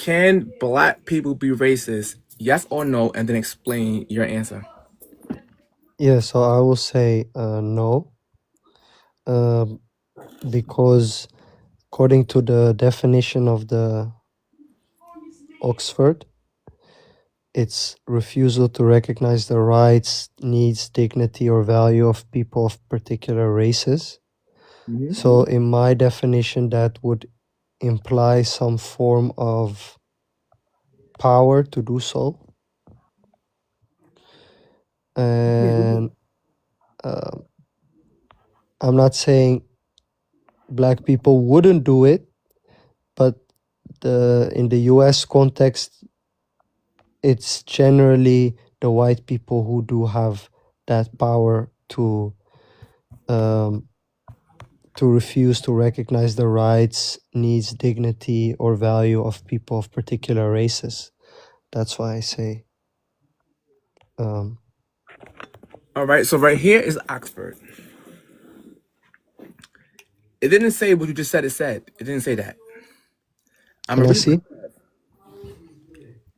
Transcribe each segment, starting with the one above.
Can black people be racist? Yes or no, and then explain your answer. Yeah, so I will say no, because according to the definition of the Oxford, it's refusal to recognize the rights, needs, dignity, or value of people of particular races. So in my definition, that would imply some form of power to do so. And I'm not saying black people wouldn't do it, but in the US context, it's generally the white people who do have that power to refuse to recognize the rights, needs, dignity, or value of people of particular races. That's why I say. All right, so right here is Oxford. It didn't say what you just said. It said it didn't say that. I'm Can gonna I read see? it.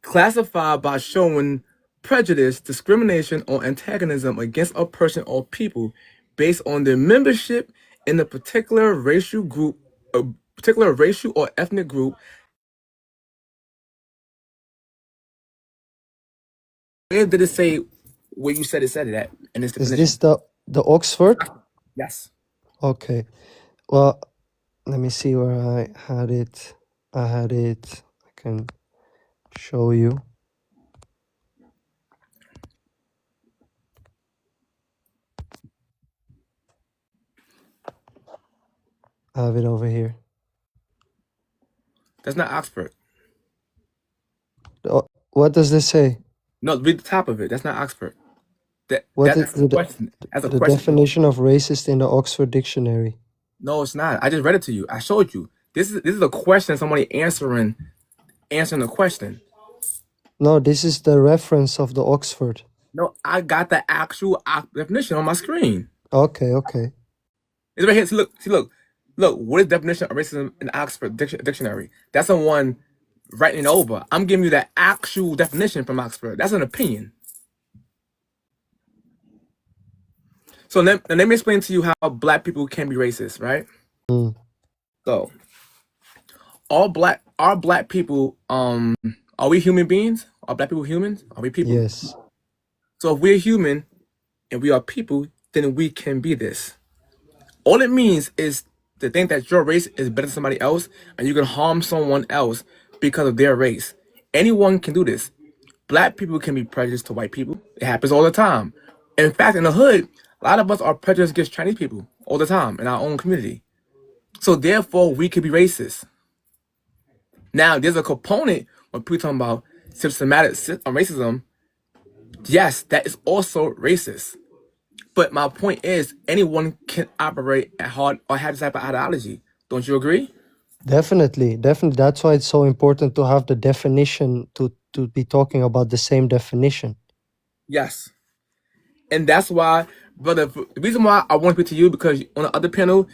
Classified by showing prejudice, discrimination, or antagonism against a person or people based on their membership in a particular racial group, a particular racial or ethnic group. Where did it say where you said it at in this Is definition? this the Oxford? Yes. Okay. Well, let me see where I had it. I can show you. I have it over here. That's not Oxford. What does this say? No, read the top of it. That's not Oxford. What is That's a question. That's a the question. definition of racist in the Oxford Dictionary? No, it's not. I just read it to you. I showed you. This is a question. Somebody answering a question. No, this is the reference of the Oxford. No, I got the actual definition on my screen. Okay, okay. It's right here. Look. What is definition of racism in Oxford dictionary? That's the one writing it over. I'm giving you the actual definition from Oxford. That's an opinion. So let me explain to you how black people can be racist, right? So are black people are we human beings? Are black people humans? Are we people? Yes. So if we're human and we are people, then we can be this. All it means is to think that your race is better than somebody else and you can harm someone else because of their race. Anyone can do this. Black people can be prejudiced to white people. It happens all the time. In fact, in the hood, a lot of us are prejudiced against Chinese people all the time in our own community. So therefore, we could be racist. Now, there's a component when people talking about systematic racism. Yes, that is also racist. But my point is, anyone can operate at heart or have this type of ideology. Don't you agree? Definitely. That's why it's so important to have the definition to be talking about the same definition. Yes. And that's why, brother, the reason why I want to speak to you, because on the other panel,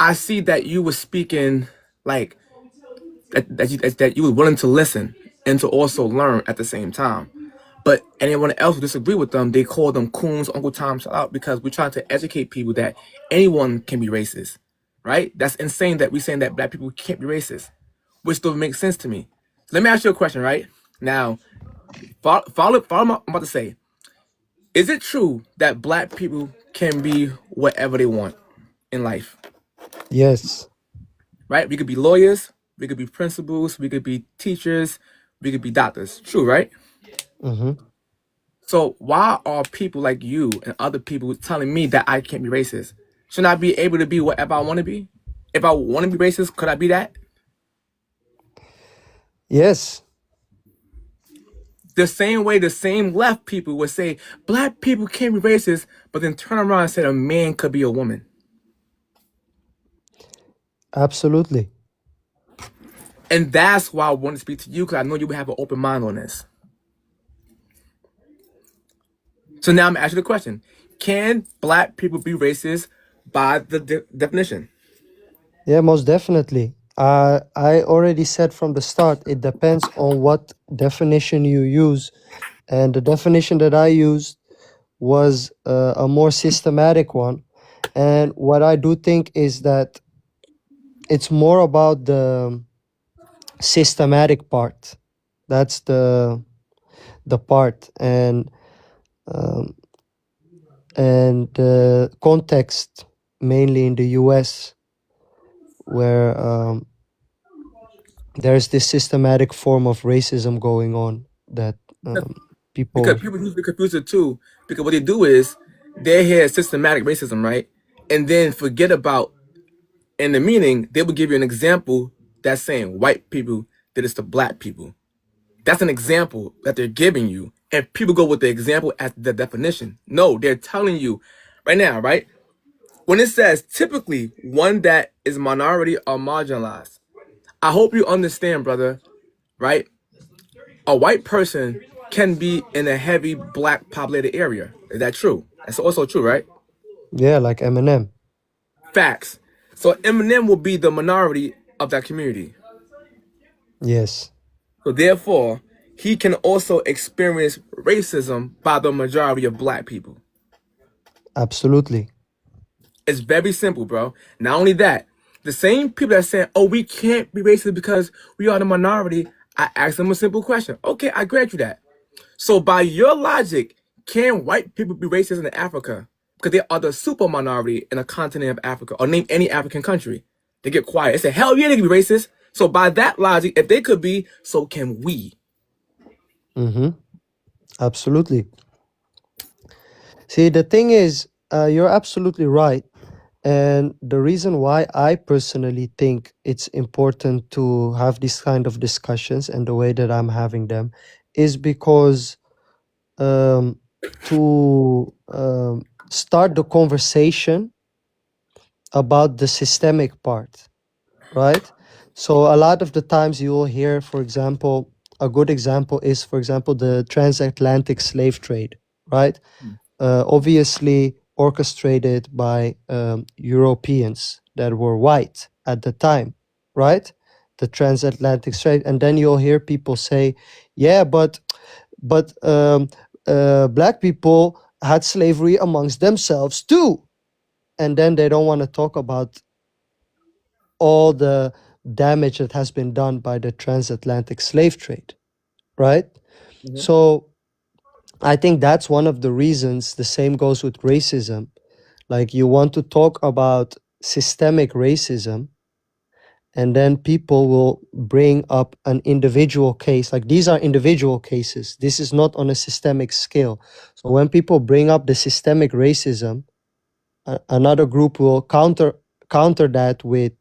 I see that you were speaking like that you were willing to listen and to also learn at the same time. But anyone else who disagree with them, they call them coons, Uncle Tom, shout out, because we're trying to educate people that anyone can be racist, right? That's insane that we're saying that black people can't be racist, which doesn't make sense to me. So let me ask you a question, right? Now, follow what I'm about to say. Is it true that black people can be whatever they want in life, Yes. right? We could be lawyers, we could be principals, we could be teachers, we could be doctors. True, right? So why are people like you and other people telling me that I can't be racist? Shouldn't I be able to be whatever I want to be? If I want to be racist, could I be that? Yes. The same way the same left people would say black people can't be racist, but then turn around and say a man could be a woman. Absolutely. And that's why I want to speak to you, because I know you would have an open mind on this. So now I'm asking you the question. Can black people be racist by the definition? Yeah, most definitely. I already said from the start, it depends on what definition you use. And the definition that I used was a more systematic one. And what I do think is that it's more about the systematic part. That's the part. Um, and the context, mainly in the US, where there's this systematic form of racism going on that people. Because people usually confuse it too. Because what they do is they hear systematic racism, right? And then forget about in the meaning, they will give you an example that's saying white people did this to black people. That's an example that they're giving you. And people go with the example as the definition. No, they're telling you right now, right? When it says typically one that is minority or marginalized, I hope you understand, brother, right? A white person can be in a heavy black populated area. Is that true? That's also true, right? Yeah, like Eminem. Facts. So Eminem will be the minority of that community. Yes, So therefore, he can also experience racism by the majority of black people. absolutely. It's very simple, bro. Not only that, the same people that say, "Oh, we can't be racist because we are the minority," I ask them a simple question. Okay, I grant you that. So by your logic, can white people be racist in Africa? Because they are the super minority in the continent of Africa, or name any African country. They get quiet. They say, hell yeah, they can be racist. So by that logic, if they could be, so can we. Mm-hmm. Absolutely. See, the thing is, you're absolutely right. And the reason why I personally think it's important to have these kind of discussions and the way that I'm having them is because to start the conversation about the systemic part, right? So a lot of the times you will hear, for example, a good example is, for example, the transatlantic slave trade, right? Obviously orchestrated by Europeans that were white at the time, right? The transatlantic trade, and then you'll hear people say, "Yeah, but black people had slavery amongst themselves too," and then they don't want to talk about all the damage that has been done by the transatlantic slave trade, right? Mhm. So I think that's one of the reasons. The same goes with racism. Like, you want to talk about systemic racism, and then people will bring up an individual case. Like, these are individual cases. This is not on a systemic scale. So when people bring up the systemic racism, another group will counter that with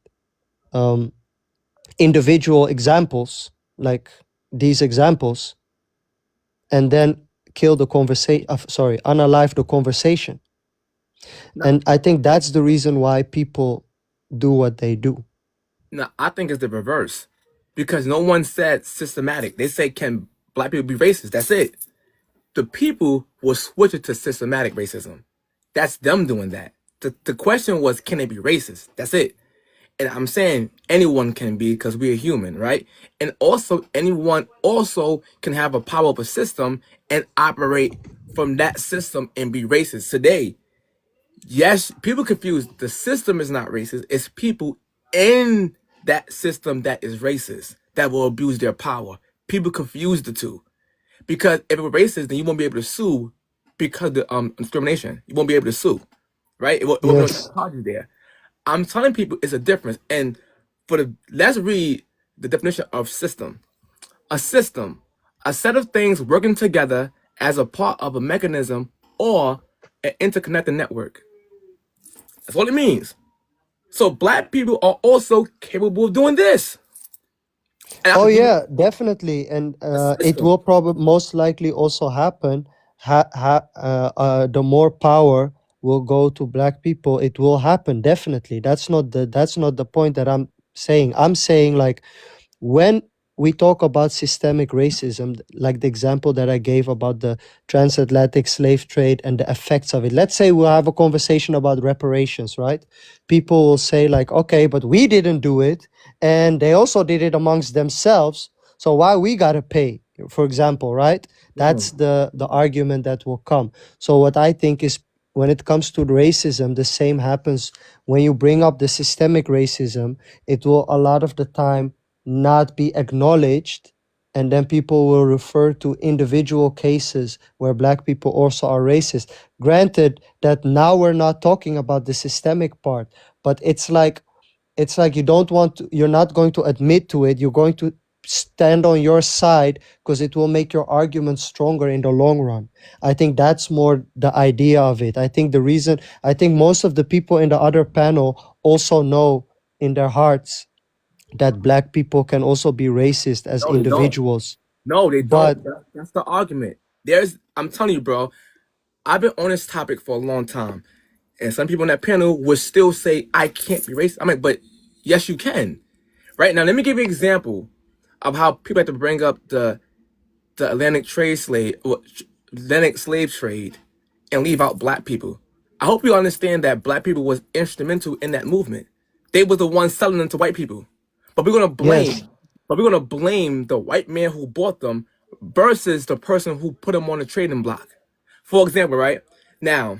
individual examples, like these examples, and then kill the conversation. Unalive the conversation. No. And I think that's the reason why people do what they do. No, I think it's the reverse. Because no one said systematic. They say, can black people be racist? That's it. The people will switch it to systematic racism. That's them doing that. The question was, can they be racist? That's it. And I'm saying anyone can be because we're human, right? And also anyone also can have a power of a system and operate from that system and be racist. Today, yes, people confuse the system is not racist. It's people in that system that is racist that will abuse their power. People confuse the two. Because if it were racist, then you won't be able to sue because the discrimination. You won't be able to sue, right? It won't be no Yes. charges there. I'm telling people it's a difference. And let's read the definition of system. A system, a set of things working together as a part of a mechanism or an interconnected network. That's what it means. So black people are also capable of doing this. And I Oh could give you yeah, definitely, and a it system. will probably most likely also happen. The more power will go to black people, it will happen definitely. That's not the point that I'm saying. I'm saying, like, when we talk about systemic racism, like the example that I gave about the transatlantic slave trade and the effects of it. Let's say we'll have a conversation about reparations, right? People will say, like, okay, but we didn't do it, and they also did it amongst themselves. So why we gotta pay, for example, right? That's the argument that will come. So what I think is, when it comes to racism, the same happens when you bring up the systemic racism. It will a lot of the time not be acknowledged, and then people will refer to individual cases where black people also are racist. Granted that now we're not talking about the systemic part, but it's like you don't want to, you're not going to admit to it. You're going to stand on your side because it will make your argument stronger in the long run. I think that's more the idea of it. I think most of the people in the other panel also know in their hearts that black people can also be racist as No, they don't. individuals. No, they But don't. That's the argument. I'm telling you, bro, I've been on this topic for a long time. And some people on that panel would still say, I can't be racist. I mean, but yes, you can. Right now, let me give you an example of how people have to bring up the Atlantic slave trade and leave out black people. I hope you understand that black people was instrumental in that movement. They were the ones selling them to white people. But we're gonna blame, yes, the white man who bought them versus the person who put them on the trading block. For example, right now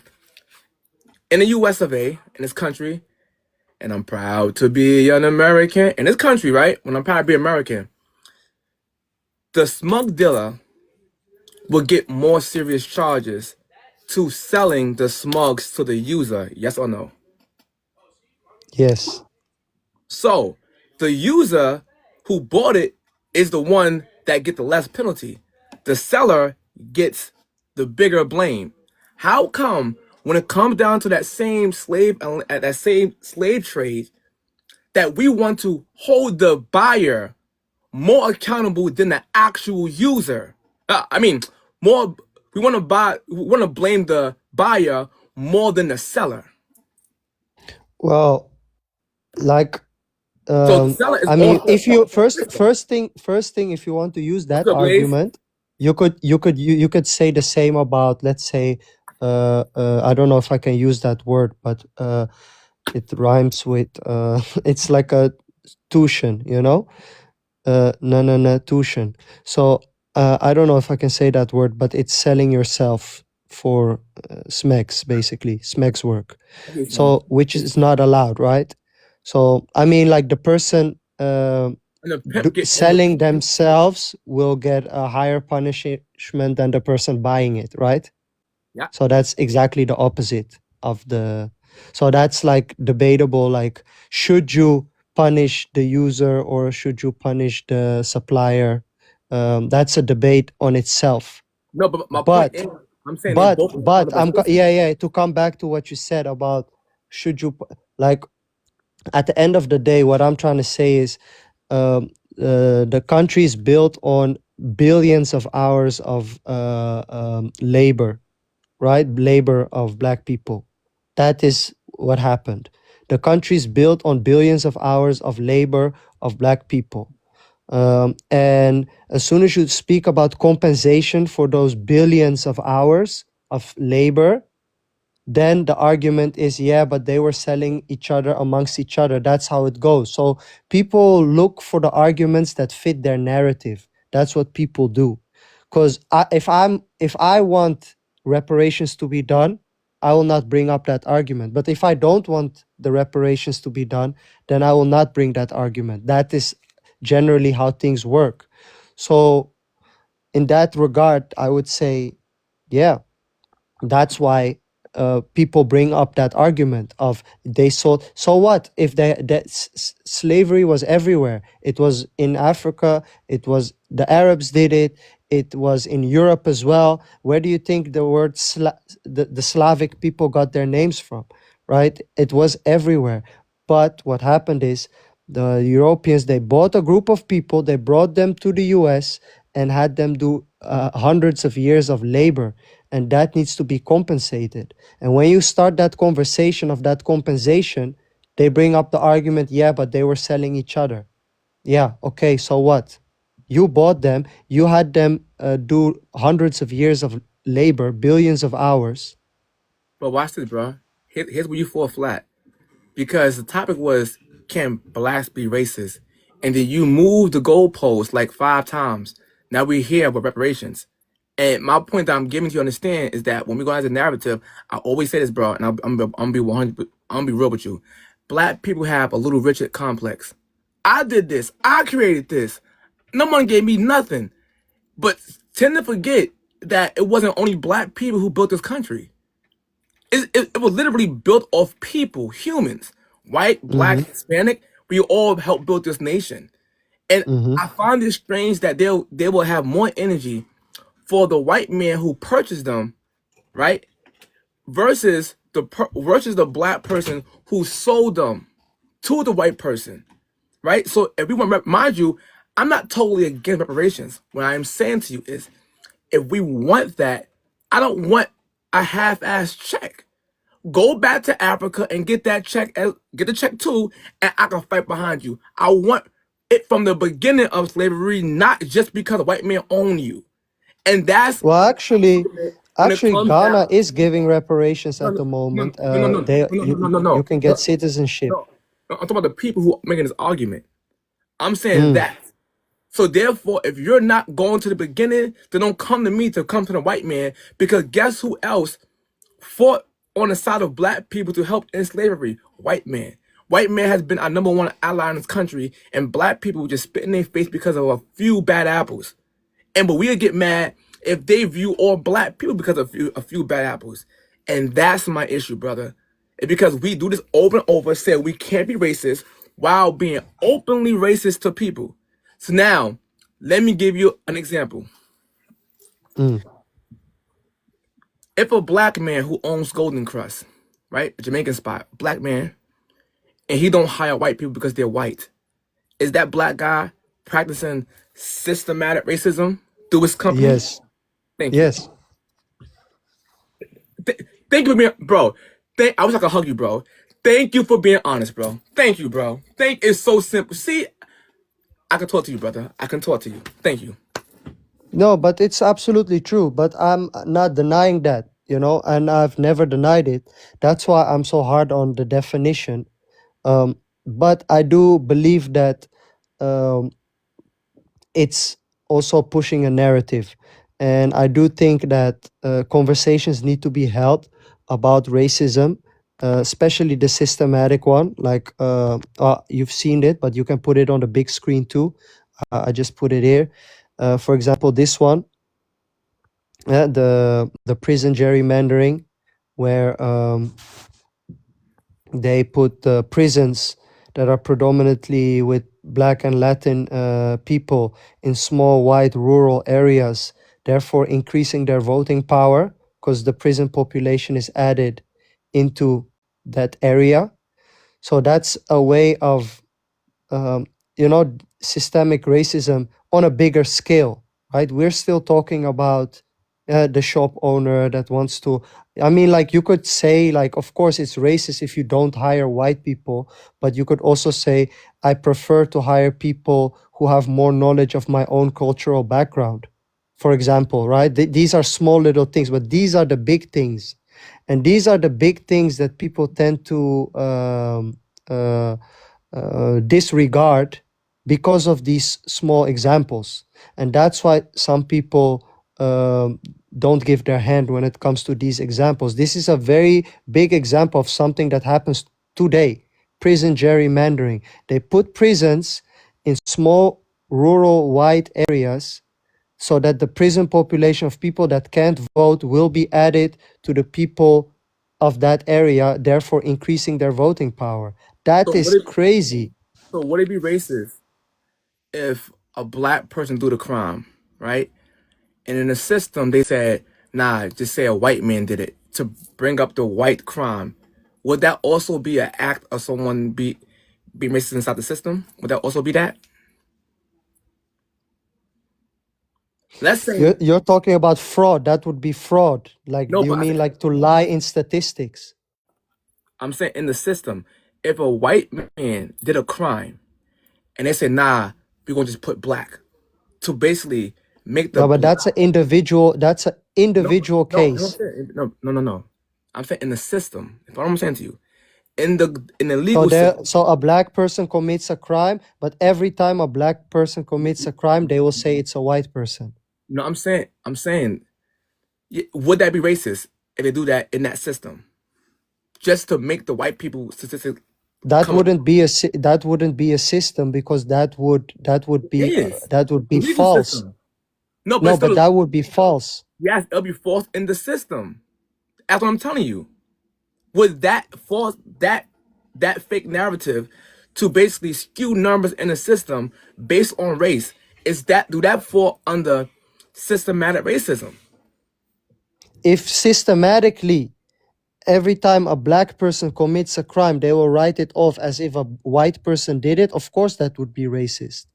in the U.S. of A, in this country, and I'm proud to be an American in this country, right? When I'm proud to be American, the smug dealer will get more serious charges to selling the smugs to the user. Yes or no? yes, So the user who bought it is the one that get the less penalty. The seller gets the bigger blame. How come when it comes down to that same slave trade that we want to hold the buyer more accountable than the actual user? I mean, more we want to blame the buyer more than the seller. well, like So the seller is I mean, also if you first thing, if you want to use What's that up, Blaze? argument, you could say the same about, let's say, I don't know if I can use that word, but it rhymes with it's like a tuition, tuition. So I don't know if I can say that word, but it's selling yourself for SMEX, basically SMEX work. Okay, So which is not allowed, right? So I mean, like the person and the pimp get selling themselves will get a higher punishment than the person buying it, right? Yeah. So that's exactly the opposite of the. So that's like debatable. Like, should you punish the user or should you punish the supplier? That's a debate on itself. No, but my But point is, I'm saying they both to come back to what you said about should you like, at the end of the day, what I'm trying to say is the country is built on billions of hours of labor, right? Labor of black people. That is what happened. The country is built on billions of hours of labor of black people. And as soon as you speak about compensation for those billions of hours of labor, then the argument is, yeah, but they were selling each other amongst each other. That's how it goes. So people look for the arguments that fit their narrative. That's what people do. Because if I want reparations to be done, I will not bring up that argument. But if I don't want the reparations to be done, then I will not bring that argument. That is generally how things work. So in that regard, I would say, yeah, that's why people bring up that argument of they saw. So what if slavery was everywhere? It was in Africa. It was the Arabs did it. It was in Europe as well. Where do you think the word the Slavic people got their names from? Right? It was everywhere. But what happened is the Europeans, they bought a group of people, they brought them to the US and had them do hundreds of years of labor, and that needs to be compensated. And when you start that conversation of that compensation, they bring up the argument, yeah, but they were selling each other. Yeah, okay, so what? You bought them, you had them do hundreds of years of labor, billions of hours. But watch this, bro. Here's where you fall flat. Because the topic was, can blacks be racist? and then you move the goalpost like 5 times. Now we're here with reparations. And my point that I'm giving to you understand is that when we go as a narrative, I always say this, bro, and I'm gonna be 100. I'm gonna be real with you. Black people have a Little Richard complex. I did this. I created this. No one gave me nothing. But tend to forget that it wasn't only black people who built this country. It was literally built off people, humans, white, black, Mm-hmm. Hispanic. We all helped build this nation. And Mm-hmm. I find it strange that they will have more energy for the white man who purchased them, right, versus the black person who sold them to the white person, right? So if we want, mind you, I'm not totally against reparations. What I am saying to you is, if we want that, I don't want a half-ass check. Go back to Africa and get that check, get the check too, and I can fight behind you. I want it from the beginning of slavery, not just because a white man owned you. And that's Well, actually, when it comes down. Ghana is giving reparations No, at no, the no, moment. no, no, no, They no, no, no, no, you no, can get no, citizenship. no. I'm talking about the people who are making this argument. I'm saying Mm. that. So therefore, if you're not going to the beginning, then don't come to me to come to the white man, because guess who else fought on the side of black people to help end slavery? White man. White man has been our number one ally in this country, and black people just spit in their face because of a few bad apples. But we'll get mad if they view all black people because of a few bad apples. And that's my issue, brother. It's because we do this over and over, say we can't be racist while being openly racist to people. So now, let me give you an example. Mm. If a black man who owns Golden Crust, right, a Jamaican spot, black man, and he don't hire white people because they're white, is that black guy practicing systematic racism through his company? Yes. Thank you. Yes. Thank you for being, bro. I wish I could hug you, bro. Thank you for being honest, bro. Thank you, bro. It's so simple. See, I can talk to you, brother. I can talk to you. Thank you. No, but it's absolutely true. But I'm not denying that, and I've never denied it. That's why I'm so hard on the definition. But I do believe that um, it's also pushing a narrative. And I do think that conversations need to be held about racism, especially the systematic one. Like you've seen it, but you can put it on the big screen too. I just put it here. For example, this one, the prison gerrymandering, where they put prisons that are predominantly with Black and Latin people in small, white, rural areas, therefore increasing their voting power because the prison population is added into that area. So that's a way of, systemic racism on a bigger scale, right? We're still talking about the shop owner that wants to. I mean, like, you could say, like, of course it's racist if you don't hire white people, but you could also say, I prefer to hire people who have more knowledge of my own cultural background, for example, right? These are small little things, but these are the big things. And these are the big things that people tend to disregard because of these small examples. And that's why some people don't give their hand when it comes to these examples. This is a very big example of something that happens today: prison gerrymandering. They put prisons in small rural white areas so that the prison population of people that can't vote will be added to the people of that area, therefore increasing their voting power. That So is crazy. would it be racist if a black person do the crime, right? And in the system, they said, nah, just say a white man did it to bring up the white crime. Would that also be an act of someone being racist inside the system? Would that also be that? Let's say, You're talking about fraud. That would be fraud. Like, no, do you but mean like to lie in statistics? I'm saying in the system, if a white man did a crime and they said, nah, we're going to just put black to basically make the No, but black. that's an individual. That's an individual No, case. no, no. I'm saying in the system. That's what I'm saying to you. in the legal system. So a black person commits a crime, but every time a black person commits a crime, they will say it's a white person. No, I'm saying, would that be racist if they do that in that system, just to make the white people statistic? That wouldn't be a system, because that would be false. System. No, but that would be false. Yes, it'll be false in the system. That's what I'm telling you. Would that false that fake narrative to basically skew numbers in the system based on race, do that fall under systematic racism? If systematically every time a black person commits a crime, they will write it off as if a white person did it, of course that would be racist.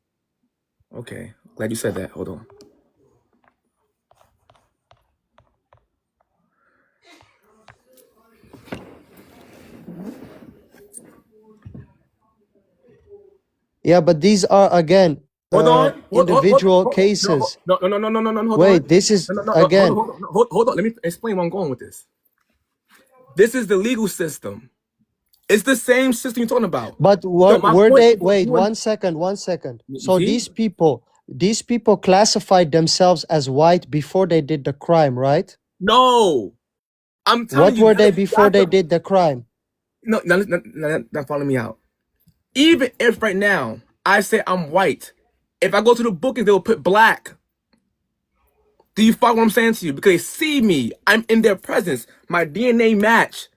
Okay, glad you said that. Hold on. Yeah, but these are again individual cases. No. Hold Wait, on. this is again. Hold on. Let me explain where I'm going with this. This is the legal system. It's the same system you're talking about. But were they? Wait, 1 second. So these people classified themselves as white before they did the crime, right? No, I'm telling you. What were they before they did the crime? No, not follow me out. Even if right now I say I'm white, if I go to the bookings, they will put black. Do you follow what I'm saying to you? Because they see me, I'm in their presence, my DNA match.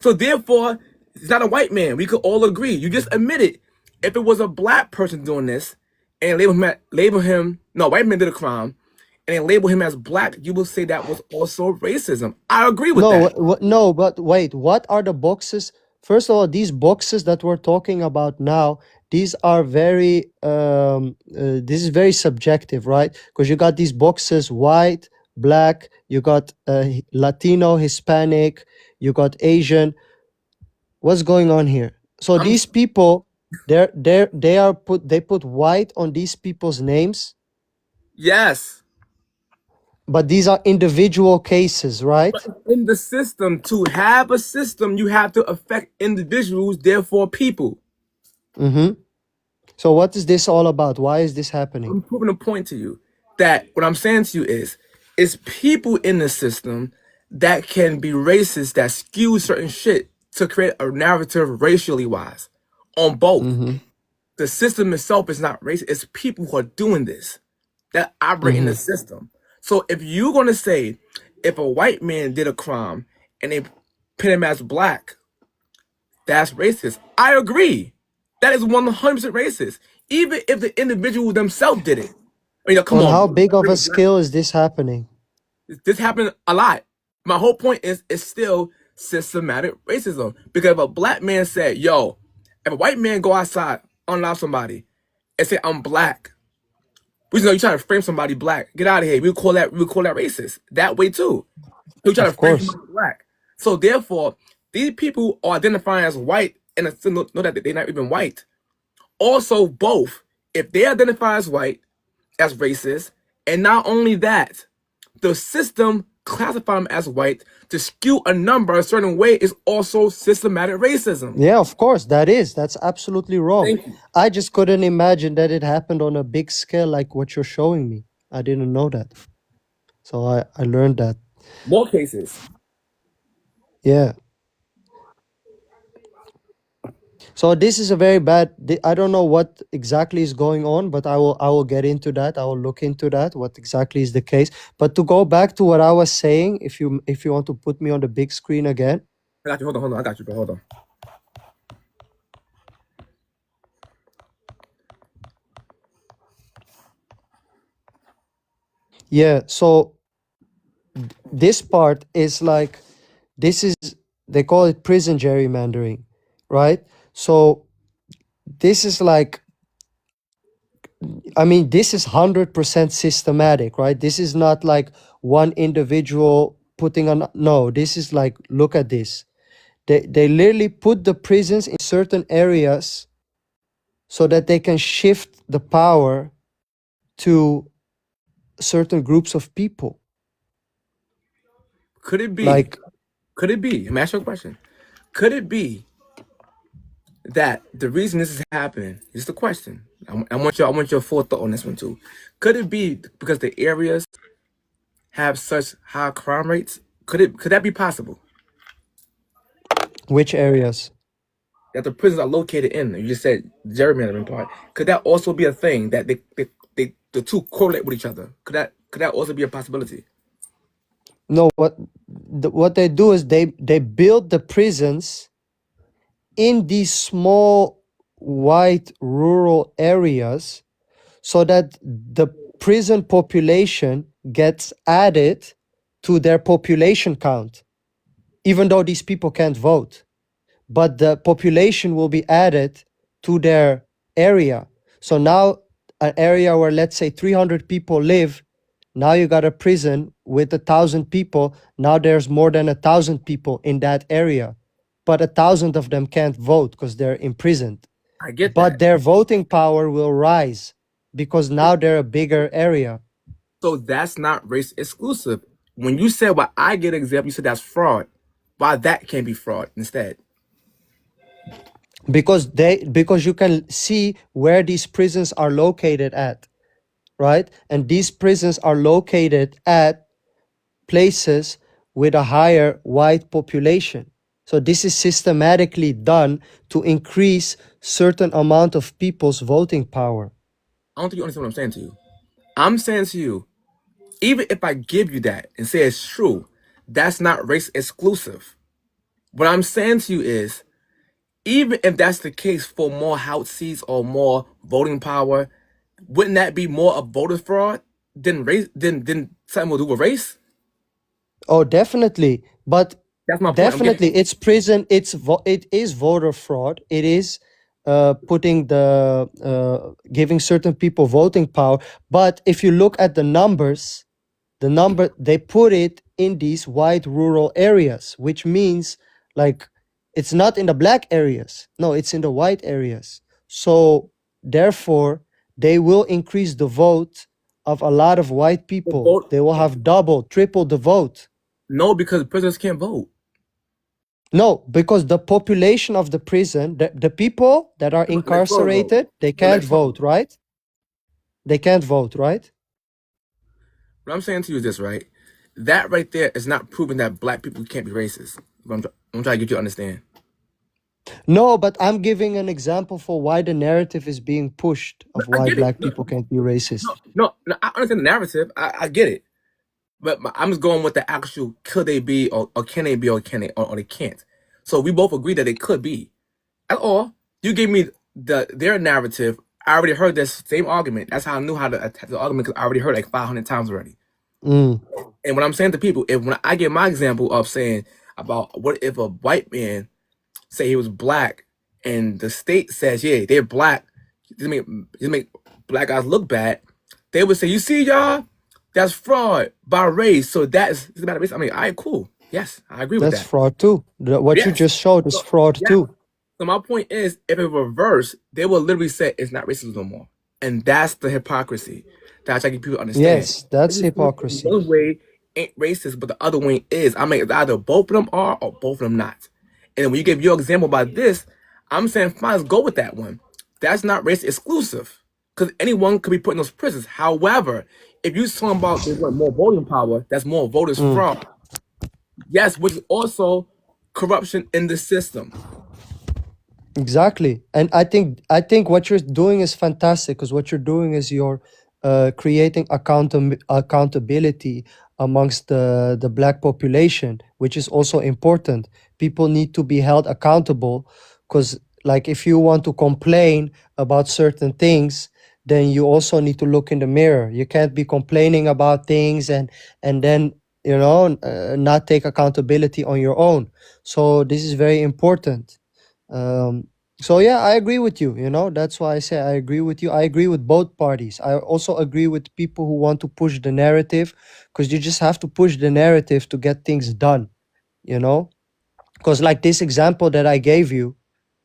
So therefore, it's not a white man. We could all agree. You just admitted if it was a black person doing this and label him, no, white man did a crime, and they label him as black, you will say that was also racism. I agree with that. No, but wait, what are the boxes? First of all, these boxes that we're talking about now, these are very, this is very subjective, right? Because you got these boxes, white, black, you got Latino, Hispanic, you got Asian. What's going on here? So these people, they put white on these people's names. Yes. But these are individual cases, right? But in the system, to have a system, you have to affect individuals, therefore people. Mm-hmm. So what is this all about? Why is this happening? I'm proving a point to you that what I'm saying to you is people in the system that can be racist, that skew certain shit to create a narrative racially wise on both. Mm-hmm. The system itself is not racist. It's people who are doing this that operate in the system. So if you're going to say if a white man did a crime and they pin him as black, that's racist. I agree. That is 100% racist. Even if the individual themselves did it. I mean, come on. How big of a scale is this happening? This happened a lot. My whole point is it's still systematic racism. Because if a black man said, yo, if a white man go outside, unlock somebody, and say, I'm black, we know you trying to frame somebody black. Get out of here. We'll call that racist. That way too. You trying to frame somebody black. So therefore, these people are identifying as white and still know that they're not even white. Also, both, if they identify as white, as racist, and not only that, the system classify them as white to skew a number a certain way is also systematic racism. Yeah, of course, that's absolutely wrong. I just couldn't imagine that it happened on a big scale like what you're showing me. I didn't know that. So I learned that. More cases. Yeah. So this is a very bad, I don't know what exactly is going on, but I will get into that. I will look into that, what exactly is the case. But to go back to what I was saying, if you want to put me on the big screen again. I got you. Hold on. I got you, bro. Hold on. Yeah, so this part is like, they call it prison gerrymandering, right? So this is like, I mean, this is 100% systematic, right? This is not like one individual putting on, no, this is like, look at this. They literally put the prisons in certain areas so that they can shift the power to certain groups of people. Could it be? Like, could it be? I'm asking you a question. Could it be that the reason this is happening is the question. I want your full thought on this one too. Could it be because the areas have such high crime rates? Could that be possible? Which areas? That the prisons are located in. You just said gerrymandering part. Could that also be a thing that the two correlate with each other? Could that also be a possibility? No, what they do is they build the prisons in these small white rural areas so that the prison population gets added to their population count, even though these people can't vote. But the population will be added to their area. So now an area where, let's say, 300 people live, now you got a prison with 1,000 people. Now there's more than 1,000 people in that area, but 1,000 of them can't vote because they're imprisoned. I get But that. their voting power will rise because now they're a bigger area. So that's not race exclusive. When you said what I get an example, you said that's fraud. Why that can't be fraud instead? Because you can see where these prisons are located at, right? And these prisons are located at places with a higher white population. So this is systematically done to increase certain amount of people's voting power. I don't think you understand what I'm saying to you. I'm saying to you, even if I give you that and say it's true, that's not race exclusive. What I'm saying to you is, even if that's the case for more House seats or more voting power, wouldn't that be more of voter fraud than race than something will do with race? Oh, definitely. But That's my point. definitely it's prison, it is voter fraud. It is putting giving certain people voting power. But if you look at the numbers, they put it in these white rural areas, which means like it's not in the black areas. No, it's in the white areas. So therefore, they will increase the vote of a lot of white people. vote- They will have double, triple the vote. No, because prisoners can't vote. No, because the population of the prison, the people that are Let Florida vote. incarcerated, they Let can't Florida vote, right? They can't vote, right? What I'm saying to you is this, right? That right there is not proving that black people can't be racist. I'm trying to get you to understand. No, but I'm giving an example for why the narrative is being pushed of I why get it. black No, people can't be racist. no, I understand the narrative. I get it. But I'm just going with the actual could they be or can they be or can they or they can't. So we both agree that they could be. That's all. You gave me their narrative. I already heard this same argument. That's how I knew how to attack the argument because I already heard it like 500 times already. Mm. And what I'm saying to people, when I give my example of saying about what if a white man say he was black and the state says, yeah, they're black, just make black guys look bad, they would say, you see, y'all, that's fraud by race. So it's about race. I mean, all right, cool. Yes, I agree with That's that. fraud too. What you Yes. just showed is fraud Yeah. too. So my point is, if it reverse, they will literally say it's not racist no more. And that's the hypocrisy that I try to get people to understand. Yes, that's hypocrisy. One way ain't racist, but the other way is. I mean, either both of them are or both of them not. And when you give your example about this, I'm saying fine, let's go with that one. That's not race exclusive because anyone could be put in those prisons. However, if you're talking about they want more voting power, that's more voters fraud. Yes, which is also corruption in the system. Exactly. And I think what you're doing is fantastic because what you're doing is you're creating accountability amongst the black population, which is also important. People need to be held accountable because like if you want to complain about certain things, then you also need to look in the mirror. You can't be complaining about things and then not take accountability on your own. So this is very important. So yeah, I agree with you. That's why I say I agree with you. I agree with both parties. I also agree with people who want to push the narrative because you just have to push the narrative to get things done, because like this example that I gave you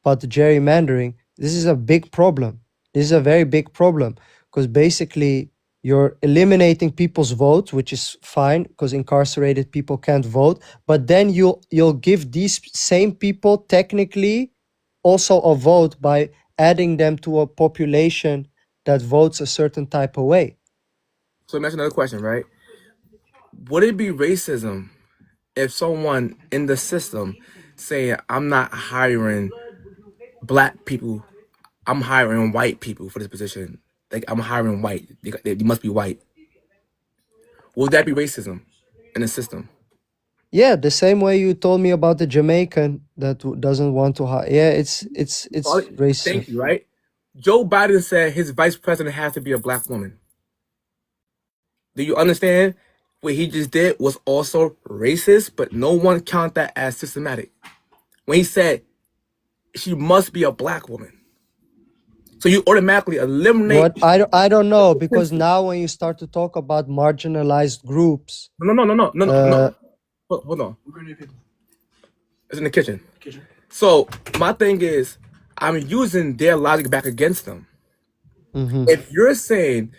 about the gerrymandering, this is a big problem. This is a very big problem because basically you're eliminating people's votes, which is fine because incarcerated people can't vote, but then you'll give these same people technically also a vote by adding them to a population that votes a certain type of way. So let me ask you another question, right? Would it be racism if someone in the system say, I'm not hiring black people, I'm hiring white people for this position? Like, I'm hiring white. They must be white. Would that be racism in the system? Yeah, the same way you told me about the Jamaican that doesn't want to hire. Yeah, it's racism. Thank you, right? Joe Biden said his vice president has to be a black woman. Do you understand? What he just did was also racist, but no one count that as systematic. When he said she must be a black woman, so you automatically eliminate. What I don't know, because now when you start to talk about marginalized groups, No. Hold on. It's in the kitchen. So my thing is, I'm using their logic back against them. If you're saying,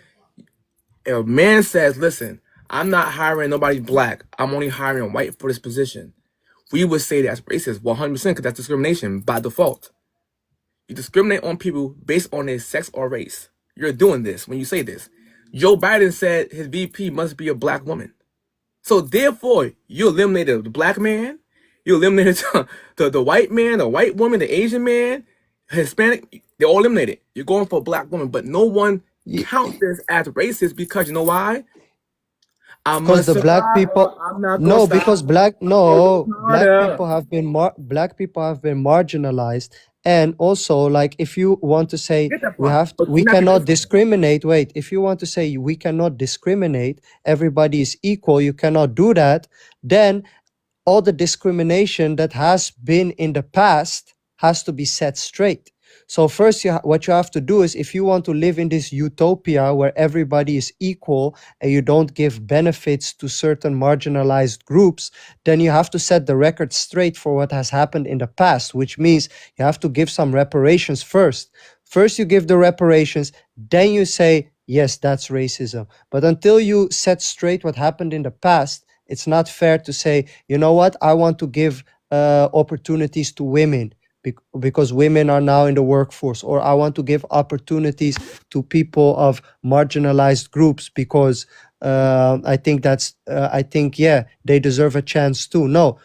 if a man says, listen, I'm not hiring nobody black, I'm only hiring white for this position, we would say that's racist 100% because that's discrimination by default. You discriminate on people based on their sex or race. You're doing this when you say this. Joe Biden said his VP must be a black woman. So therefore, you eliminated the black man, you eliminated the white man, the white woman, the Asian man, Hispanic, they're all eliminated. You're going for a black woman, but no one counts this as racist because you know why? because the black people, no, because black people have been marginalized. And also, like, if you want to say we cannot discriminate, wait, if you want to say we cannot discriminate, everybody is equal, you cannot do that, then all the discrimination that has been in the past has to be set straight. So first, what you have to do is, if you want to live in this utopia where everybody is equal and you don't give benefits to certain marginalized groups, then you have to set the record straight for what has happened in the past, which means you have to give some reparations first. First, you give the reparations, then you say, yes, that's racism. But until you set straight what happened in the past, it's not fair to say, you know what, I want to give opportunities to women because women are now in the workforce, or I want to give opportunities to people of marginalized groups because I think they deserve a chance too. No.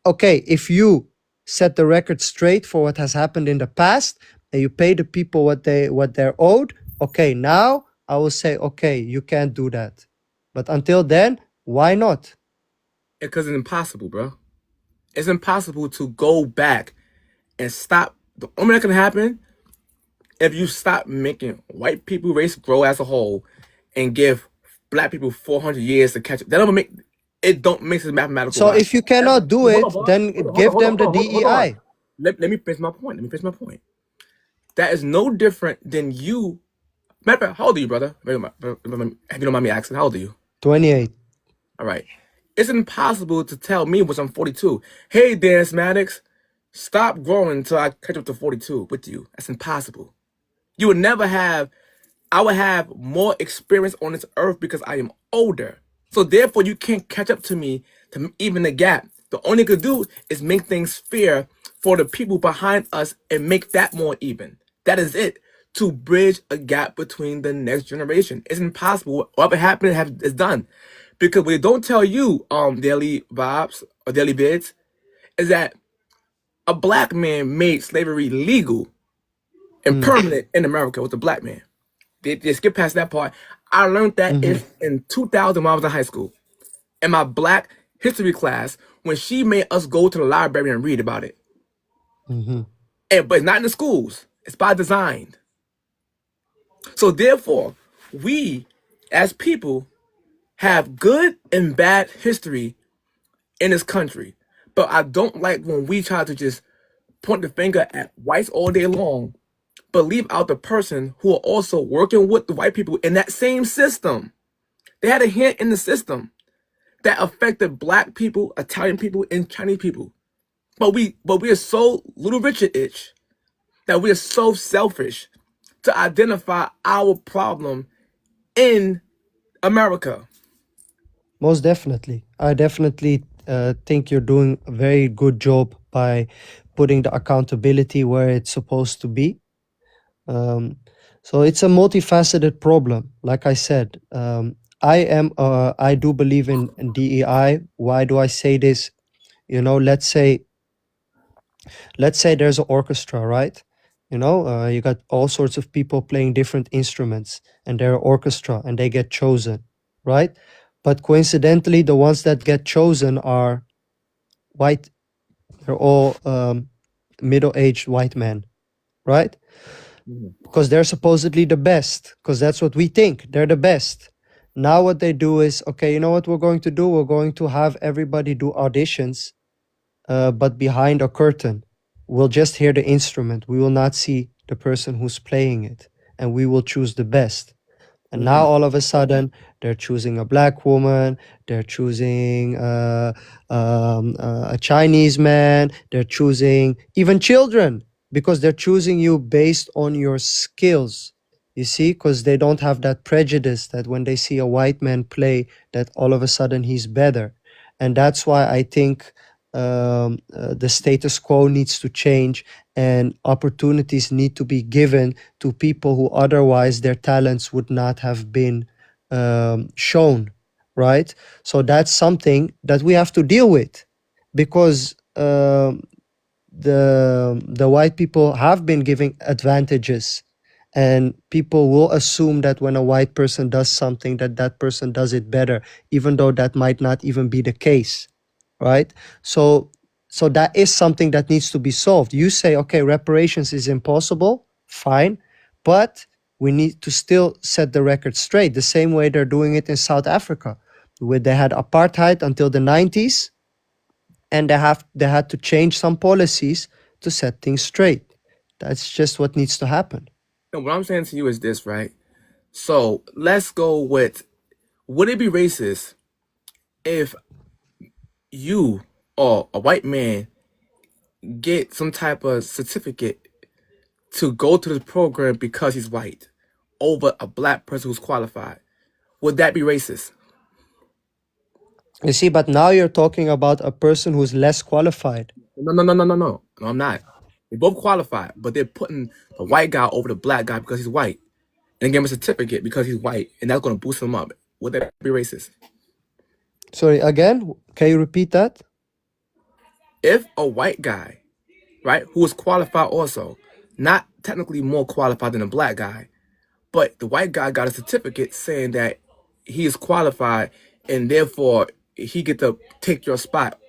Okay, if you set the record straight for what has happened in the past and you pay the people what they're owed, okay, now I will say, okay, you can't do that. But until then, why not? Because it's impossible, bro. It's impossible to go back and stop. The only thing that can happen if you stop making white people race grow as a whole and give black people 400 years to catch up. That don't make it. Don't make it mathematical. So if you cannot do it, then give them the DEI. Let me finish my point. That is no different than you. Matter of fact, how old are you, brother? If you don't mind me asking, how old are you? 28. All right. It's impossible to tell me, which I'm 42. Hey, Dan Maddox, stop growing until I catch up to 42 with you. That's impossible. You would never have. I would have more experience on this earth because I am older. So therefore, you can't catch up to me to even the gap. The only thing you could do is make things fair for the people behind us and make that more even. That is it. To bridge a gap between the next generation. It's impossible. Whatever happened is done. Because we don't tell you, Daily Vibes or Daily Bids, is that a black man made slavery legal and permanent in America with a black man. They skip past that part. I learned that in 2000 when I was in high school. In my black history class, when she made us go to the library and read about it. But it's not in the schools. It's by design. So therefore, we as people have good and bad history in this country. But I don't like when we try to just point the finger at whites all day long, but leave out the person who are also working with the white people in that same system. They had a hand in the system that affected black people, Italian people, and Chinese people. But we are so Little Richard-ish that we are so selfish to identify our problem in America. Most definitely. I definitely think you're doing a very good job by putting the accountability where it's supposed to be. So it's a multifaceted problem. Like I said, I do believe in DEI. Why do I say this? Let's say there's an orchestra, right? You got all sorts of people playing different instruments, and they're an orchestra, and they get chosen, right? But coincidentally, the ones that get chosen are white. They're all middle-aged white men, right? Because they're supposedly the best, because that's what we think. They're the best. Now what they do is, okay, you know what we're going to do? We're going to have everybody do auditions, but behind a curtain. We'll just hear the instrument. We will not see the person who's playing it, and we will choose the best. And now all of a sudden, they're choosing a black woman, they're choosing a Chinese man, they're choosing even children, because they're choosing you based on your skills. You see, because they don't have that prejudice that when they see a white man play, that all of a sudden he's better. And that's why I think the status quo needs to change, and opportunities need to be given to people who otherwise their talents would not have been shown, right? So that's something that we have to deal with, because the white people have been giving advantages, and people will assume that when a white person does something, that person does it better, even though that might not even be the case, right? So that is something that needs to be solved. You say, okay, reparations is impossible, fine, but we need to still set the record straight, the same way they're doing it in South Africa, where they had apartheid until the 90s, and they had to change some policies to set things straight. That's just what needs to happen. And what I'm saying to you is this, right? So let's go with, would it be racist if you or a white man get some type of certificate to go to the program because he's white over a black person who's qualified? Would that be racist? You see, but now you're talking about a person who's less qualified. No, I'm not. They both qualified, but they're putting the white guy over the black guy because he's white, and give him a certificate because he's white, and that's going to boost him up. Would that be racist? Sorry, again, can you repeat that? If a white guy, right, who is qualified also, not technically more qualified than a black guy, but the white guy got a certificate saying that he is qualified, and therefore he get to take your spot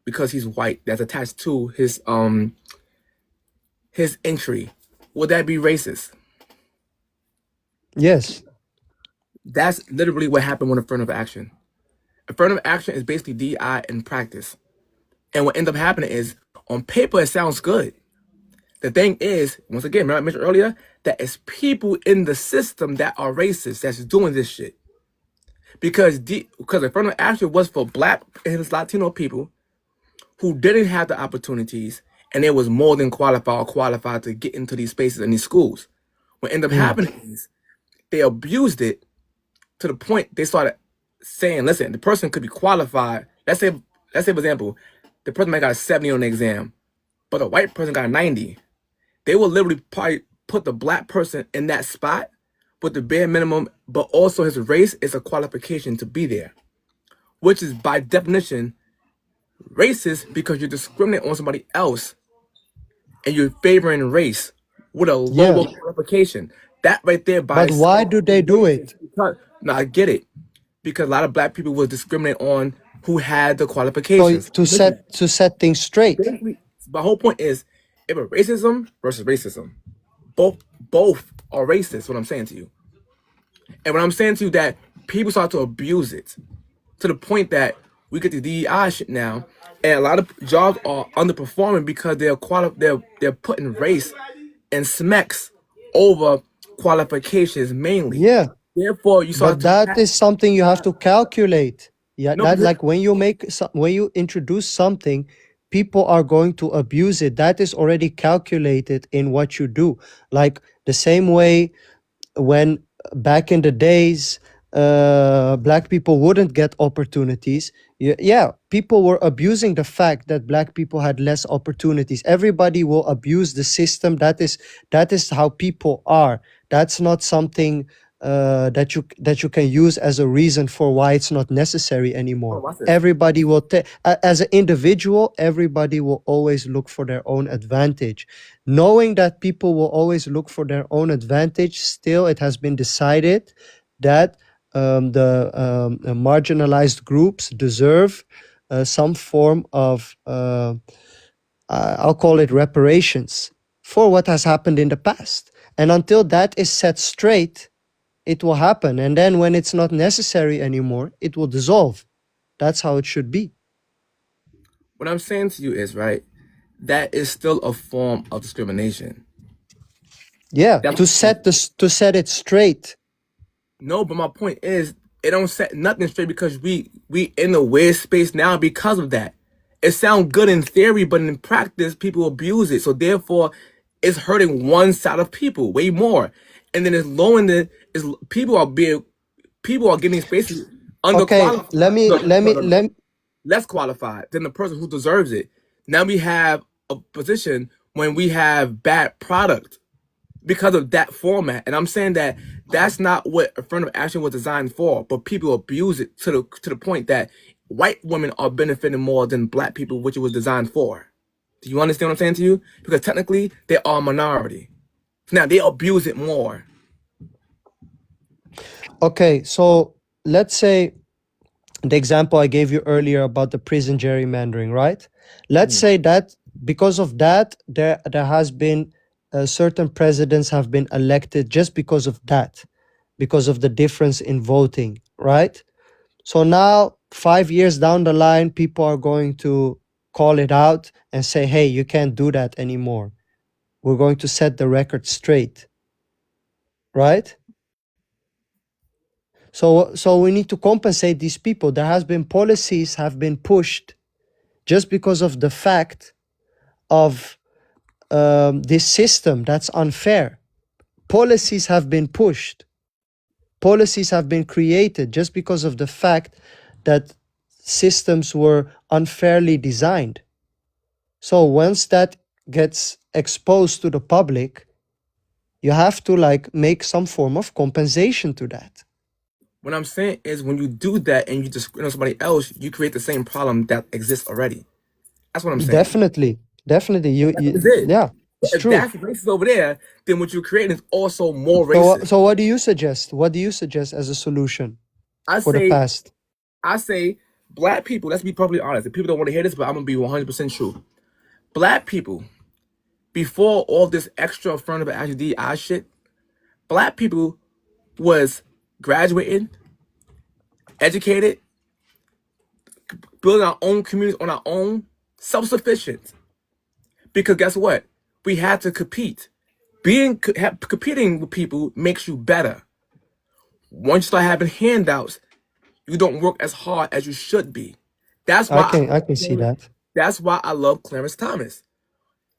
because he's white, that's attached to his entry, would that be racist? Yes. That's literally what happened with affirmative action. Affirmative action is basically DI in practice. And what ends up happening is, on paper, it sounds good. The thing is, once again, remember I mentioned earlier, that it's people in the system that are racist that's doing this shit. Because affirmative action was for black and Latino people who didn't have the opportunities, and they was more than qualified to get into these spaces in these schools. What ended up happening is they abused it to the point they started saying, listen, the person could be qualified. Let's say for example, the person might got a 70 on the exam, but a white person got a 90. They will literally probably put the black person in that spot with the bare minimum, but also his race is a qualification to be there, which is by definition racist, because you're discriminating on somebody else and you're favoring race with a lower qualification. That right there by But why do they do it? Now I get it, because a lot of black people will discriminate on who had the qualifications. So to set things straight. My whole point is, if a racism versus racism, both are racist. What I'm saying to you, and what I'm saying to you, that people start to abuse it to the point that we get the DEI shit now, and a lot of jobs are underperforming because they're putting race and SMEX over qualifications mainly. Yeah. Therefore, you start. But that is something you have to calculate. Yeah, no, that like when you introduce something, people are going to abuse it. That is already calculated in what you do. Like the same way when back in the days, black people wouldn't get opportunities. Yeah, people were abusing the fact that black people had less opportunities. Everybody will abuse the system. That is how people are. That's not something that you can use as a reason for why it's not necessary Oh, anymore. watch this. Everybody will as an individual, everybody will always look for their own advantage. Knowing that people will always look for their own advantage, still it has been decided that the marginalized groups deserve some form of I'll call it reparations for what has happened in the past. And until that is set straight, it will happen. And then when it's not necessary anymore, it will dissolve. That's how it should be. What I'm saying to you is, right, that is still a form of discrimination. Yeah, That's to set it straight. no, but my point is, it don't set nothing straight because we in a weird space now because of that. It sounds good in theory, but in practice, people abuse it. So therefore, it's hurting one side of people way more, and then it's lowering the is people are getting spaces Okay, underqualified. let me No, let no, me no, no. let Less qualified than the person who deserves it. Now we have a position when we have bad product because of that format. And I'm saying that that's not what affirmative action was designed for, but people abuse it to the point that white women are benefiting more than black people, which it was designed for. Do you understand what I'm saying to you? Because technically they are a minority. Now they abuse it more. Okay, so let's say the example I gave you earlier about the prison gerrymandering, right? Let's say that because of that, there has been certain presidents have been elected just because of that, because of the difference in voting, right? So now, 5 years down the line, people are going to call it out and say, hey, you can't do that anymore. We're going to set the record straight, right? So we need to compensate these people. There has been policies have been pushed just because of the fact of this system that's unfair. Policies have been pushed. Policies have been created just because of the fact that systems were unfairly designed. So once that gets exposed to the public, you have to make some form of compensation to that. What I'm saying is when you do that and you discriminate on somebody else, you create the same problem that exists already. That's what I'm saying. Definitely. That's it. Yeah, it's If true. that's racist over there, then what you're creating is also more racist. So what do you suggest? What do you suggest as a solution I for the say, past? black people, let's be perfectly honest. If people don't want to hear this, but I'm going to be 100% true. Black people, before all this extra affirmative action DI shit, black people was graduating, educated, building our own communities on our own, self-sufficient. Because guess what? We had to compete. Competing with people makes you better. Once you start having handouts, you don't work as hard as you should be. That's I why can see that. that's why I love Clarence Thomas.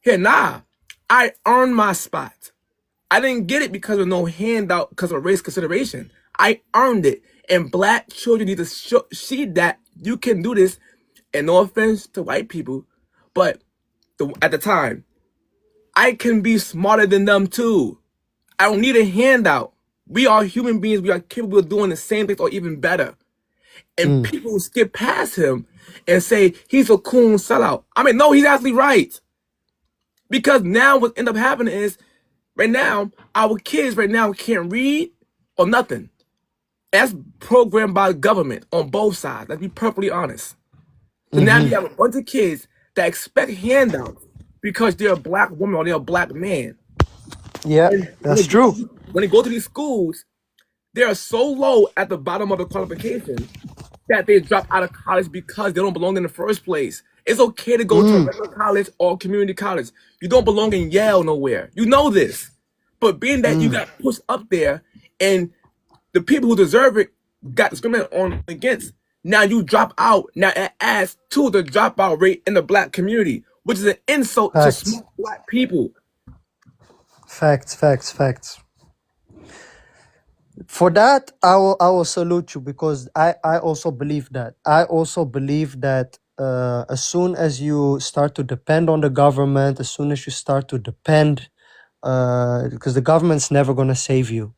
Here, nah, I earned my spot. I didn't get it because of no handout because of race consideration. I earned it. And black children need to see that you can do this. And no offense to white people, but at the time, I can be smarter than them too. I don't need a handout. We are human beings. We are capable of doing the same things or even better. And people skip past him and say he's a coon sellout. I mean, no, he's actually right. Because now what end up happening is right now, our kids right now can't read or nothing. That's programmed by the government on both sides. Let's be perfectly honest. So now you have a bunch of kids that expect handouts because they're a black woman or they're a black man. Yeah, that's true. When they go to these schools, they are so low at the bottom of the qualification that they drop out of college because they don't belong in the first place. It's okay to go to a regular college or community college. You don't belong in Yale nowhere. You know this. But being that you got pushed up there and the people who deserve it got discriminated on against, now you drop out. Now it adds to the dropout rate in the black community, which is an insult to Facts. smart black people. Facts. For that, I will salute you, because I also believe that. I also believe that as soon as you start to depend on the government, as soon as you start to depend, because the government's never gonna save you.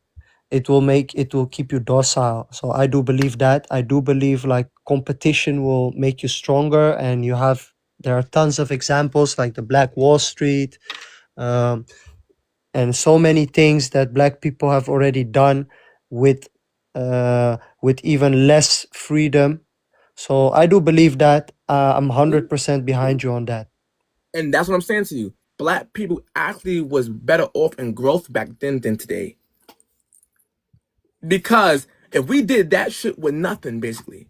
It will keep you docile. So I do believe that. I do believe like competition will make you stronger, and there are tons of examples like the Black Wall Street, um, and so many things that Black people have already done with even less freedom. So I do believe that. I'm 100% behind you on that. And that's what I'm saying to you. Black people actually was better off in growth back then than today. Because if we did that shit with nothing, basically,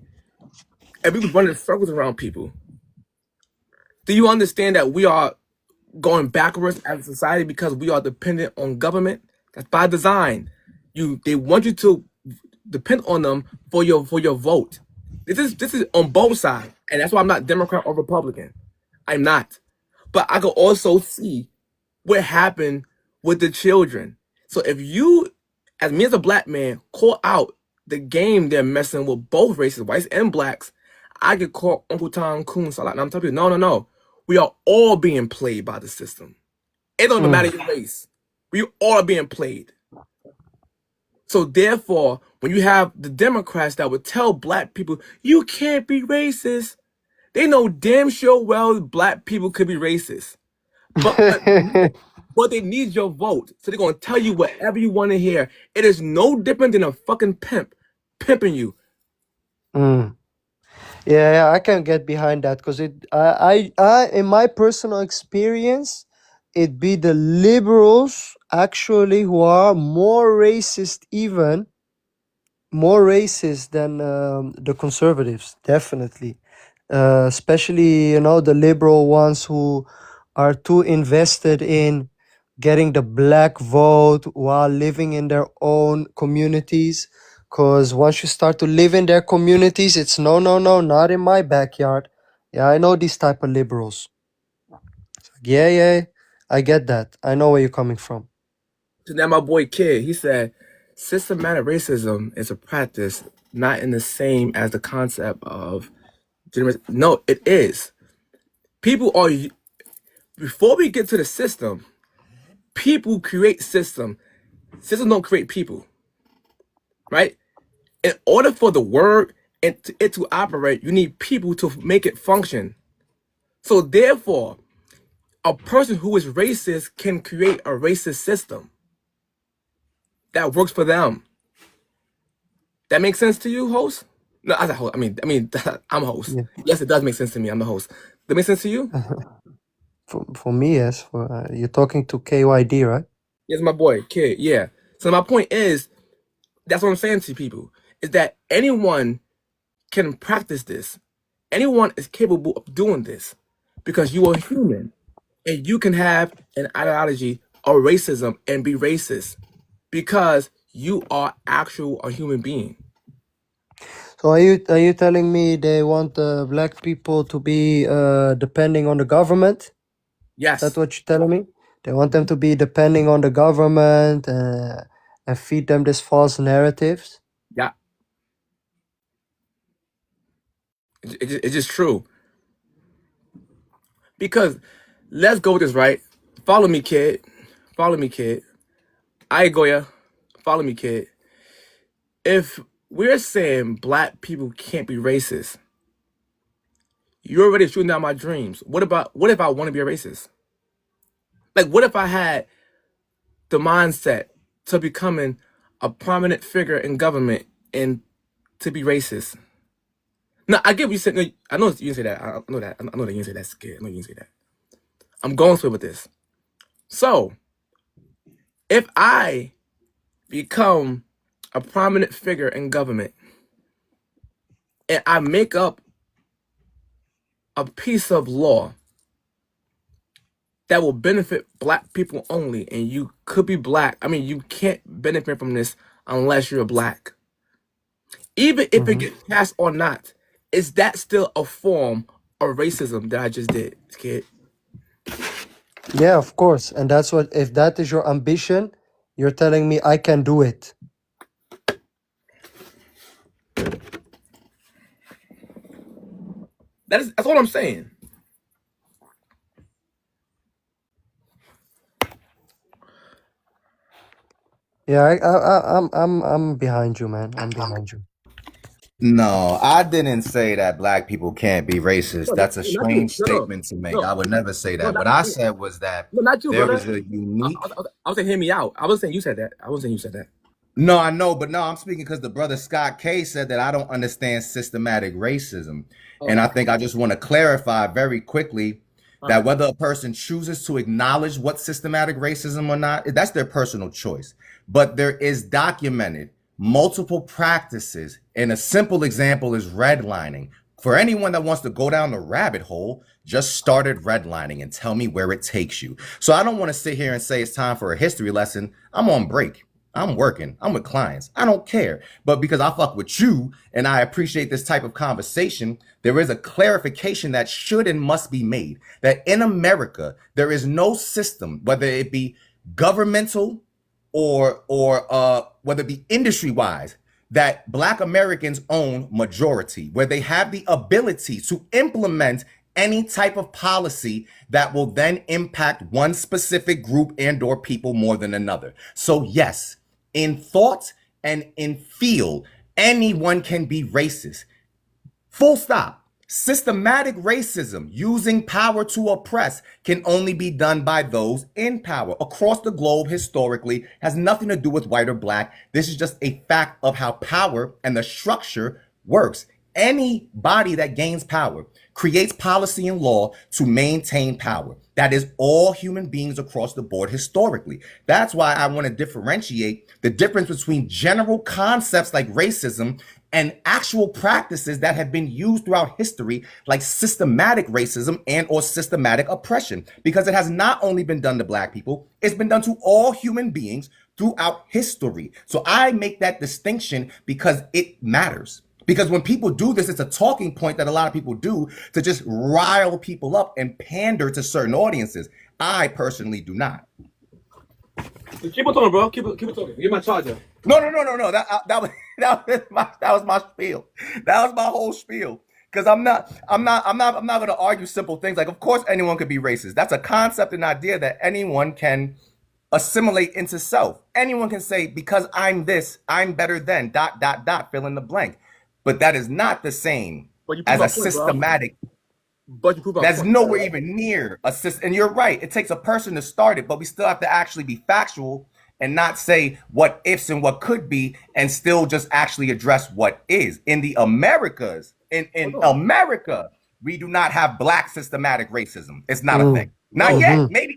and we was running circles around people, do you understand that we are going backwards as a society because we are dependent on government? That's by design. They want you to depend on them for your vote. This is on both sides, and that's why I'm not Democrat or Republican. I'm not. But I can also see what happened with the children. So if you, as me as a black man, call out the game they're messing with both races, whites and blacks, I could call Uncle Tom Coon Salat. And I'm telling you, no. We are all being played by the system. It don't even matter your race. We all are being played. So therefore, when you have the Democrats that would tell black people, you can't be racist, they know damn sure well black people could be racist. But they need your vote. So they're going to tell you whatever you want to hear. It is no different than a fucking pimp pimping you. Yeah, I can get behind that, because I, in my personal experience, it be the liberals actually who are more racist, even more racist than the conservatives, definitely. Especially, the liberal ones who are too invested in getting the black vote while living in their own communities. Because once you start to live in their communities, it's no, not in my backyard. Yeah, I know these type of liberals. Yeah, I get that. I know where you're coming from. So now my boy Kid, he said, systematic racism is a practice not in the same as the concept of generous. No, it is. People are, before we get to the system, people create system. Systems don't create people, right? In order for the word and it to operate, you need people to make it function. So therefore, a person who is racist can create a racist system that works for them. That makes sense to you, host? No, as a host. I'm a host. Yeah. Yes, it does make sense to me. I'm the host. That makes sense to you? For me, yes. You're talking to KYD, right? Yes, my boy, Kid. Yeah. So my point is, that's what I'm saying to people, is that anyone can practice this. Anyone is capable of doing this because you are human and you can have an ideology of racism and be racist because you are a human being. So are you telling me they want black people to be depending on the government? Yes. That's what you're telling me? They want them to be depending on the government and feed them this false narratives? Yeah. It's just true. Because let's go with this, right? Follow me, kid. Follow me, kid. I Goya. Follow me, kid. If we're saying black people can't be racist, you're already shooting down my dreams. What if I want to be a racist? Like, what if I had the mindset to becoming a prominent figure in government and to be racist? No, I get what you said. No, I know you didn't say that. I know that. I know that you didn't say that. Scared. I know you didn't say that. I'm going through with this. So, if I become a prominent figure in government and I make up a piece of law that will benefit black people only, and you could be black. I mean, you can't benefit from this unless you're black. Even if it gets passed or not, is that still a form of racism that I just did, kid? Yeah, of course. And that's what, if that is your ambition, you're telling me I can do it. That's all I'm saying. Yeah, I'm behind you, man. I'm behind you. No, I didn't say that black people can't be racist. No, That's a not you. strange statement to make. No, I would never say no, that. not, What I said was that no, not you, there brother. is a unique. I was saying, hear me out. I wasn't saying you said that. I wasn't saying you said that. No, I know, but no, I'm speaking because the brother Scott K said that I don't understand systematic racism. And Oh, I think I just want to clarify very quickly all that right. whether a person chooses to acknowledge what systematic racism or not, that's their personal choice. But there is documented multiple practices. And a simple example is redlining. For anyone that wants to go down the rabbit hole, just started redlining and tell me where it takes you. So I don't want to sit here and say it's time for a history lesson. I'm on break. I'm working. I'm with clients. I don't care. But because I fuck with you and I appreciate this type of conversation, there is a clarification that should and must be made that in America, there is no system, whether it be governmental or whether it be industry wise, that Black Americans own majority, where they have the ability to implement any type of policy that will then impact one specific group and or people more than another. So yes, in thought and in feel, anyone can be racist. Full stop. Systematic racism, using power to oppress, can only be done by those in power across the globe historically, has nothing to do with white or black. This is just a fact of how power and the structure works. Any body that gains power creates policy and law to maintain power. That is all human beings across the board historically. That's why I want to differentiate the difference between general concepts like racism and actual practices that have been used throughout history, like systematic racism and or systematic oppression, because it has not only been done to black people, it's been done to all human beings throughout history. So I make that distinction because it matters. Because when people do this, it's a talking point that a lot of people do to just rile people up and pander to certain audiences. I personally do not. Keep on talking, bro. Keep it talking. Get my charger. No. That was my spiel. That was my whole spiel. Because I'm not going to argue simple things like, of course, anyone could be racist. That's a concept and idea that anyone can assimilate into self. Anyone can say, because I'm this, I'm better than dot dot dot. Fill in the blank. But that is not the same But you prove as my a point, bro. systematic. But you prove my That's point. nowhere even near a system. And you're right. It takes a person to start it, but we still have to actually be factual and not say what ifs and what could be and still just actually address what is. In the Americas, in America, we do not have black systematic racism. It's not a thing. Not yet. Maybe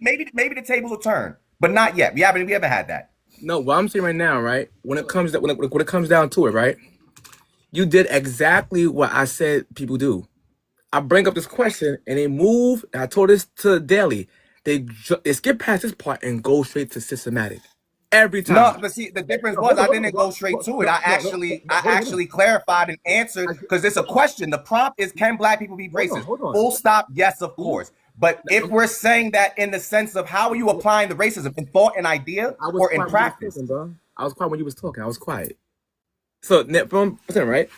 the table will turn, but not yet. We haven't had that. No, what I'm saying right now, right? When it comes down to it, right? You did exactly what I said people do. I bring up this question and they move. And I told this to Daily. They skip past this part and go straight to systematic every No, time. but see, the difference No, was I hold on, didn't bro. go straight to it. I Hold on. actually clarified and answered because it's a question. The prompt is, can black people be racist? Hold on. Full stop. Yes, of course. But if we're saying that in the sense of how are you applying the racism in thought and idea I was or in quiet when you was practice? talking, bro. I was quiet when you was talking. I was quiet. So, right?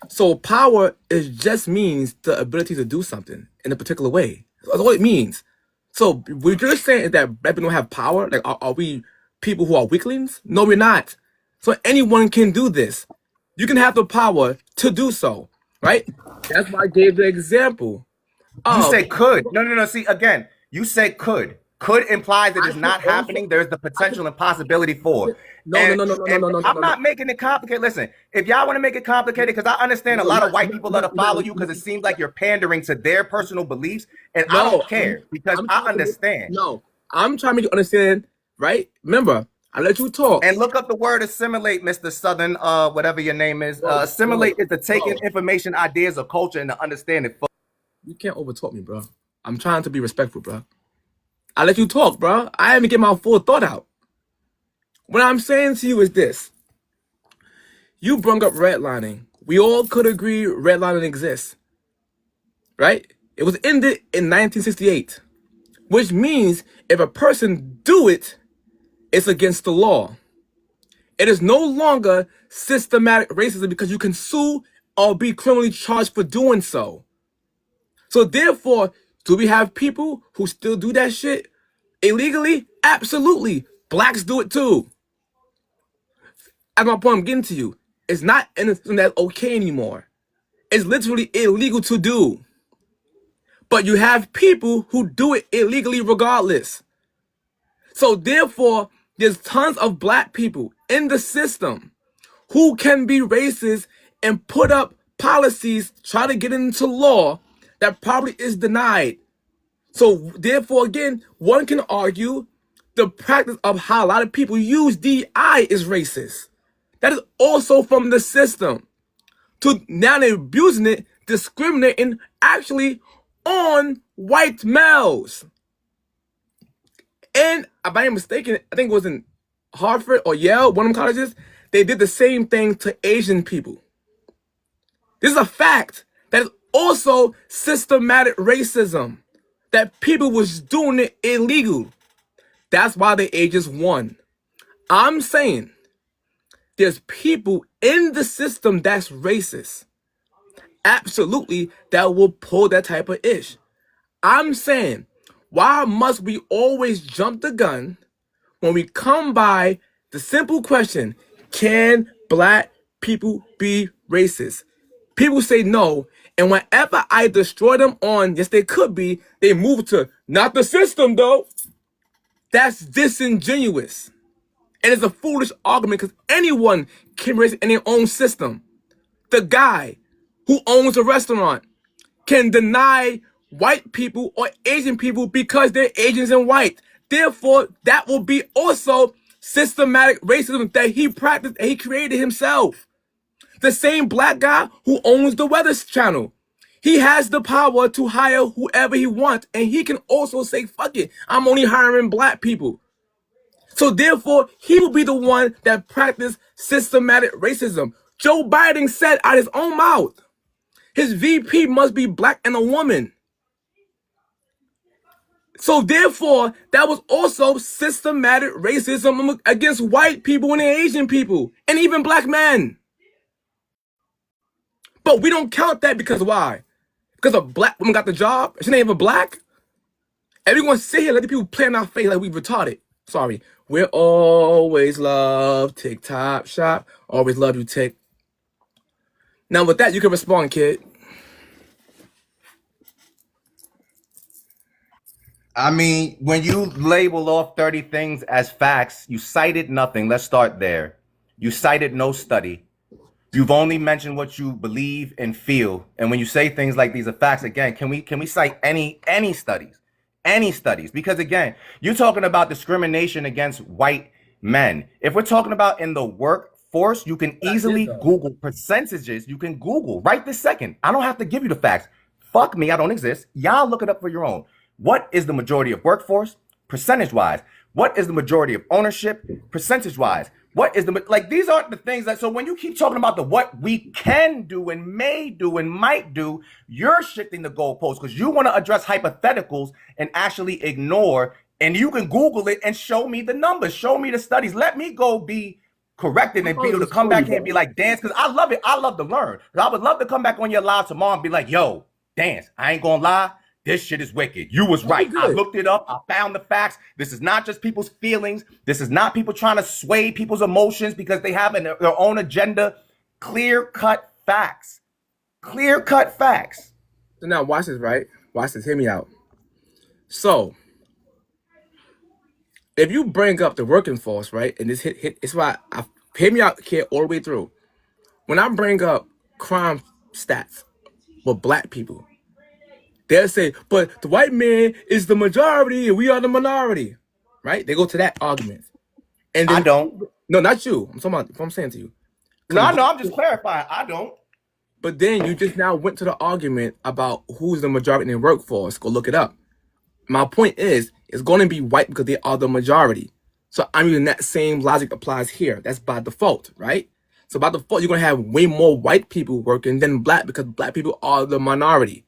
So, power is just means the ability to do something in a particular way. That's all it means. So, what you're saying is that black people don't have power? Like, are we people who are weaklings? No, we're not. So, anyone can do this. You can have the power to do so, right? That's why I gave the example. You Oh, say could. No. See, again, you say could. Could implies it I is can not also. happening. There's the potential and possibility for. No, And, and no, I'm not making it complicated. Listen, if y'all want to make it complicated, because I understand a lot of white people that follow you because it seems like you're pandering to their personal beliefs, and I don't care because I understand. I'm trying to make you understand, right? Remember, I let you talk. And look up the word assimilate, Mr. Southern, whatever your name is. Assimilate is to take in information, ideas, or culture and to understand it. You can't overtalk me, bro. I'm trying to be respectful, bro. I let you talk, bro. I haven't get my full thought out. What I'm saying to you is this. You brought up redlining. We all could agree redlining exists, right? It was ended in 1968, which means if a person do it, it's against the law. It is no longer systematic racism because you can sue or be criminally charged for doing so. So therefore, do we have people who still do that shit illegally? Absolutely. Blacks do it too. That's my point I'm getting to you. It's not anything that's okay anymore. It's literally illegal to do. But you have people who do it illegally regardless. So therefore, there's tons of black people in the system who can be racist and put up policies, try to get into law that probably is denied. So therefore, again, one can argue the practice of how a lot of people use DI is racist. That is also from the system. To now they're abusing it, discriminating actually on white males. And if I'm not mistaken, I think it was in Harvard or Yale, one of them colleges, they did the same thing to Asian people. This is a fact. That is also systematic racism. That people was doing it illegal. That's why the ages won. I'm saying there's people in the system that's racist. Absolutely, that will pull that type of ish. I'm saying, why must we always jump the gun when we come by the simple question, can black people be racist? People say no, and whenever I destroy them on, yes, they could be, they move to, not the system though. That's disingenuous. And it's a foolish argument because anyone can be racist in their own system. The guy who owns a restaurant can deny white people or Asian people because they're Asians and white. Therefore, that will be also systematic racism that he practiced and he created himself. The same black guy who owns the Weather Channel. He has the power to hire whoever he wants, and he can also say, fuck it, I'm only hiring black people. So therefore, he will be the one that practiced systematic racism. Joe Biden said out his own mouth, his VP must be black and a woman. So therefore, that was also systematic racism against white people and Asian people, and even black men. But we don't count that because why? Because a black woman got the job? She ain't even black? Everyone sit here, let the people play in our face like we retarded. Sorry. We'll always love TikTok shop. Always love you, Tik. Now with that, you can respond, kid. I mean, when you label off 30 things as facts, you cited nothing. Let's start there. You cited no study. You've only mentioned what you believe and feel. And when you say things like these are facts, again, can we cite any studies? Any studies? Because again, you're talking about discrimination against white men. If we're talking about in the workforce, you can easily Google percentages. You can Google right this second. I don't have to give you the facts. Fuck me, I don't exist. Y'all look it up for your own. What is the majority of workforce percentage-wise? What is the majority of ownership percentage-wise? What is the, like, these aren't the things that, so when you keep talking about the what we can do and may do and might do, you're shifting the goalposts because you want to address hypotheticals and actually ignore, and you can Google it and show me the numbers, show me the studies. Let me go be corrected and be able to come back here and be like, Dance, because I love it. I love to learn. I would love to come back on your live tomorrow and be like, yo, Dance, I ain't gonna lie. This shit is wicked. You was right. I looked it up. I found the facts. This is not just people's feelings. This is not people trying to sway people's emotions because they have their own agenda. Clear-cut facts. Clear-cut facts. So now watch this, right? Watch this. Hear me out. So, if you bring up the working force, right, and this it's why I hear me out here all the way through. When I bring up crime stats with black people, they'll say, but the white man is the majority and we are the minority, right? They go to that argument. And then, I don't. No, not you. I'm talking about what I'm saying to you. No, I'm just clarifying. I don't. But then you just now went to the argument about who's the majority in the workforce. Go look it up. My point is, it's going to be white because they are the majority. So I'm using that same logic applies here. That's by default, right? So by default, you're going to have way more white people working than black because black people are the minority.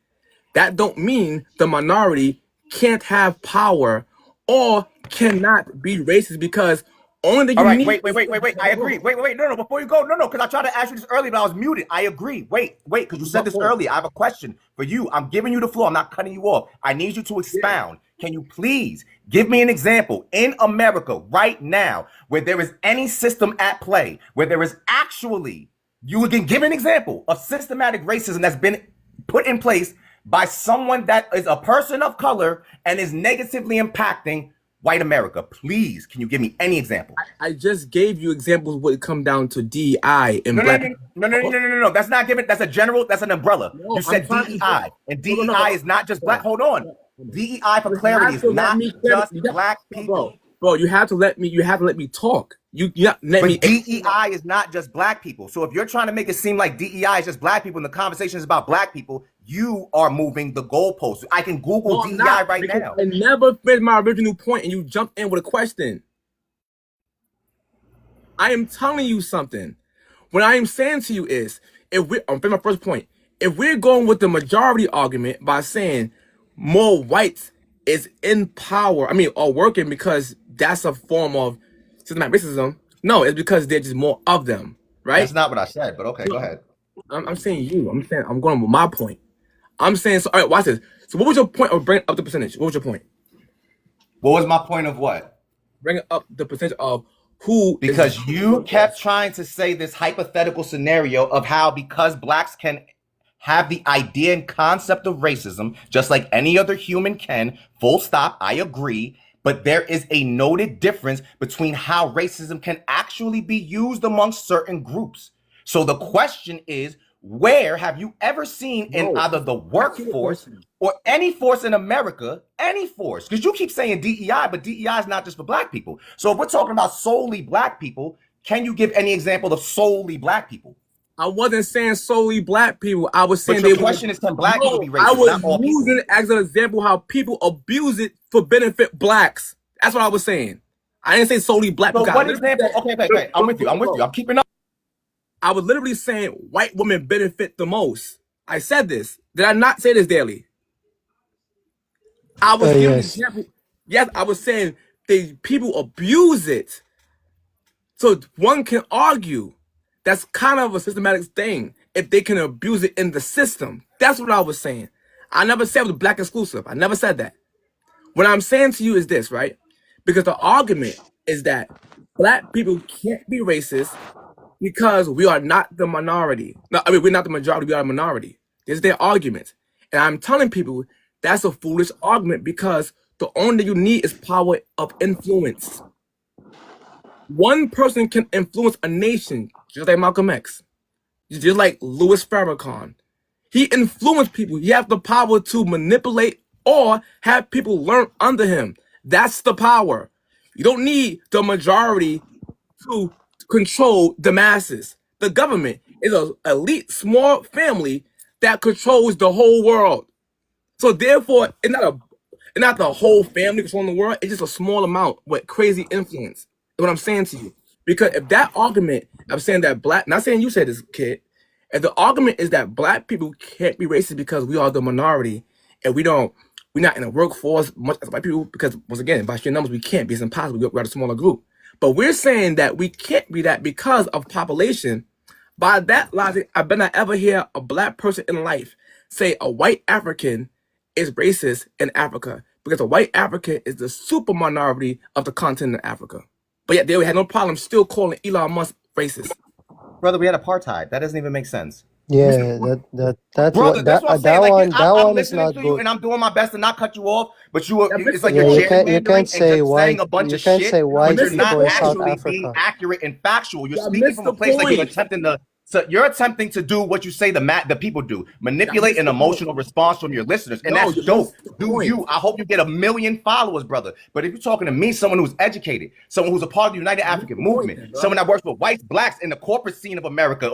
That don't mean the minority can't have power or cannot be racist because Only that All you right, need. wait. I agree. Wait. No. Before you go, no, because I tried to ask you this earlier, but I was muted. I agree. Wait, because you said this earlier. I have a question for you. I'm giving you the floor. I'm not cutting you off. I need you to expound. Can you please give me an example in America right now where there is any system at play, where there is actually, you can give an example of systematic racism that's been put in place by someone that is a person of color and is negatively impacting white America? Please, can you give me any example? I just gave you examples what come down to DEI and No. black. That's not given. That's a general. That's an umbrella. No, You said I'm trying to- DEI, and DEI No. is not just black. Hold on. DEI for clarity is not just black people. Bro, you have to let me talk. You let But me. DEI is not just black people. So if you're trying to make it seem like DEI is just black people and the conversation is about black people, you are moving the goalposts. I can Google No, I'm DEI not, right because now. I never finished my original point, and you jumped in with a question. I am telling you something. What I am saying to you is, I'm my first point. If we're going with the majority argument by saying more whites is in power, or working because that's a form of systematic racism, no, it's because there's just more of them, right? That's not what I said, but okay, go ahead. I'm saying you. I'm going with my point. I'm saying, so all right, watch this. So what was your point of bringing up the percentage? What was your point? What was my point of what? Bringing up the percentage of who Because you kept trying to say this hypothetical scenario of how because blacks can have the idea and concept of racism just like any other human can, full stop, I agree, but there is a noted difference between how racism can actually be used amongst certain groups. So the question is, where have you ever seen in either the workforce or any force in America, any force? Because you keep saying DEI, but DEI is not just for black people. So if we're talking about solely black people, can you give any example of solely black people? I wasn't saying solely black people. I was saying But your question is, can black people be racist? I was not all using people. it as an example how people abuse it for benefit blacks. That's what I was saying. I didn't say solely black So people. one example, okay, I'm with you. I'm keeping up. I was literally saying white women benefit the most. I said this. Did I not say this, Daily? I was giving an Yes. example. Yes, I was saying people abuse it. So one can argue that's kind of a systematic thing if they can abuse it in the system. That's what I was saying. I never said it was black exclusive. I never said that. What I'm saying to you is this, right? Because the argument is that black people can't be racist because we are not the minority. No, we're not the majority, we are a minority. This is their argument. And I'm telling people that's a foolish argument because the only thing you need is power of influence. One person can influence a nation, just like Malcolm X, just like Louis Farrakhan. He influenced people. He has the power to manipulate or have people learn under him. That's the power. You don't need the majority to control the masses. The government is an elite small family that controls the whole world. So therefore, it's not the whole family controlling the world. It's just a small amount with crazy influence. That's what I'm saying to you. Because if that argument, I'm saying that black, not saying you said this, kid. If the argument is that black people can't be racist because we are the minority and we're not in the workforce much as white people, because once again, by sheer numbers, we can't be. It's impossible. We're a smaller group. But we're saying that we can't be that because of population. By that logic, I bet not ever hear a black person in life say a white African is racist in Africa because a white African is the super minority of the continent of Africa. But yet they had no problem still calling Elon Musk racist. Brother, we had apartheid. That doesn't even make sense. Yeah, that's Brother, what that's what I'm that saying. one I'm is listening not to you, good. and I'm doing my best to not cut you off. But it's like Yeah, you're you can't gerrymandering and say just white saying a bunch you of can't shit, say but white you're not people in South actually being Africa. accurate and factual. You're Y'all speaking missed from a the place like you're point. attempting to. So you're attempting to do what you say the people do, manipulate an emotional response from your listeners, and No, that's you dope. missed the Do point. you? I hope you get 1 million followers, brother. But if you're talking to me, someone who's educated, someone who's a part of the United African Movement, someone that works with whites, blacks in the corporate scene of America,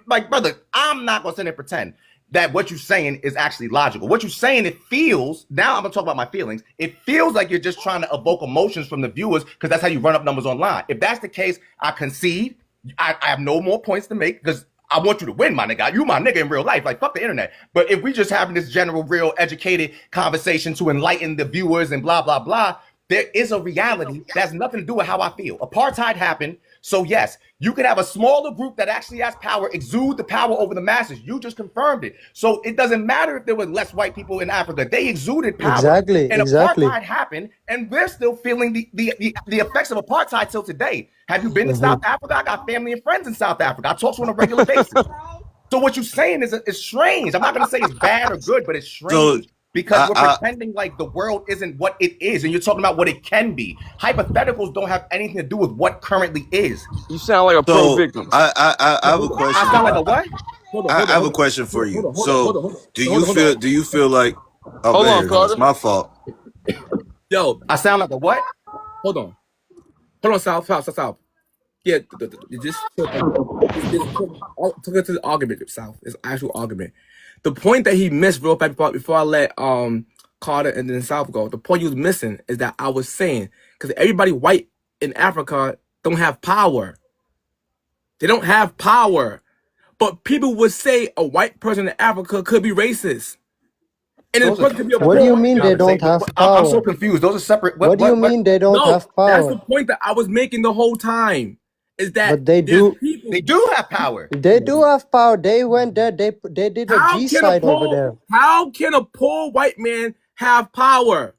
like brother, I'm not gonna sit there and pretend that what you're saying is actually logical. What you're saying, it feels, now I'm gonna talk about my feelings. It feels like you're just trying to evoke emotions from the viewers because that's how you run up numbers online. If that's the case, I concede. I have no more points to make because I want you to win, my nigga. You my nigga in real life. Like, fuck the internet. But if we just having this general, real, educated conversation to enlighten the viewers and blah, blah, blah, there is a reality that has nothing to do with how I feel. Apartheid happened. So yes, you could have a smaller group that actually has power, exude the power over the masses. You just confirmed it. So it doesn't matter if there were less white people in Africa. They exuded power. Exactly, And exactly. apartheid happened, and we're still feeling the effects of apartheid till today. Have you been to Mhm. South Africa? I got family and friends in South Africa. I talk to them on a regular basis. So what you're saying is strange. I'm not going to say it's bad or good, but it's strange. Because we're pretending like the world isn't what it is, and you're talking about what it can be. Hypotheticals don't have anything to do with what currently is. You sound like a pro victim. I have a question. I sound like a what? I have a question for you. So, do you feel like? Oh, Hold go on, ahead, Carter. it's my fault. Yo, I sound like a what? hold on, South. Yeah, just took it to the argument, South. It's actual argument. The point that he missed real fast before I let Carter and then South go. The point he was missing is that I was saying because everybody white in Africa don't have power. They don't have power, but people would say a white person in Africa could be racist. And Those the person could be a What do you poor mean they don't have I'm so power? confused. Those are separate. What do you mean they don't No, have that's the power? point that I was making the whole time. Is that But they there's do. people. They do have power. They do have power. They went there. They did a How can a G-side over there. how can a poor white man have power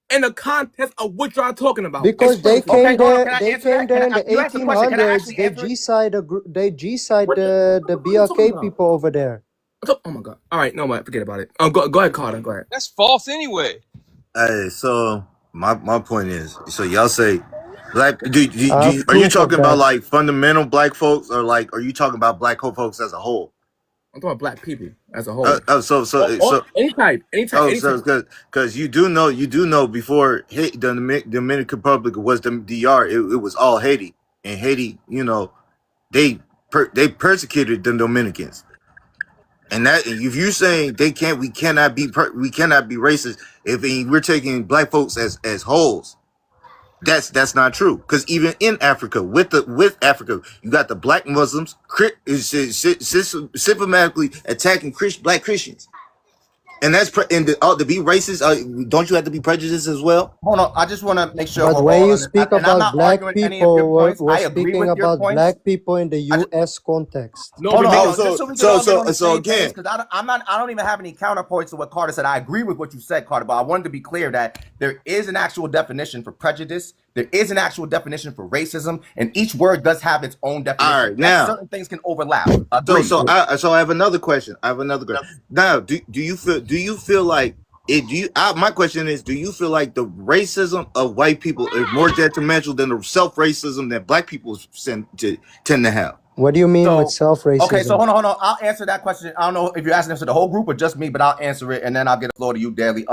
in the context of what y'all talking about? Because they Explain. came hold on, there. can I They answer came that? there in the You asked the question, can I 1800s. actually They answer it? G-side they G-side What the what are you talking BLK about? people over there. Oh my god! All right, no, what? Forget about it. Go ahead, Carter. Go ahead. That's false anyway. Hey, so my point is, so y'all say, like, I have are you proof of talking about that. like fundamental black folks, or like, are you talking about black folks as a whole? I'm talking about black people as a whole. So Any type. because you do know before the Dominican Republic was the DR, it was all Haiti, and Haiti, they persecuted the Dominicans, and that if you're saying we cannot be racist if we're taking black folks as wholes. That's not true, because even in Africa, with Africa, you got the black Muslims systematically attacking black Christians, and that's to be racist. Don't you have to be prejudiced as well? Hold on, I just want to make sure. But when you speak and I'm about not black arguing any of your people, points. we're I agree speaking with your about points. black people in the I just- U.S. context. No, Hold on, but hold they- on, just so we can all get on the so same page, again, because I don't even have any counterpoints to what Carter said. I agree with what you said, Carter, but I wanted to be clear that there is an actual definition for prejudice. There is an actual definition for racism, and each word does have its own definition. All right, now certain things can overlap. Agreed. So I have another question. Now, do you feel like it? My question is, do you feel like the racism of white people is more detrimental than the self racism that black people tend to have? What do you mean with self-racism? Okay, so hold on. I'll answer that question. I don't know if you're asking this to the whole group or just me, but I'll answer it, and then I'll get the floor to you, Daly.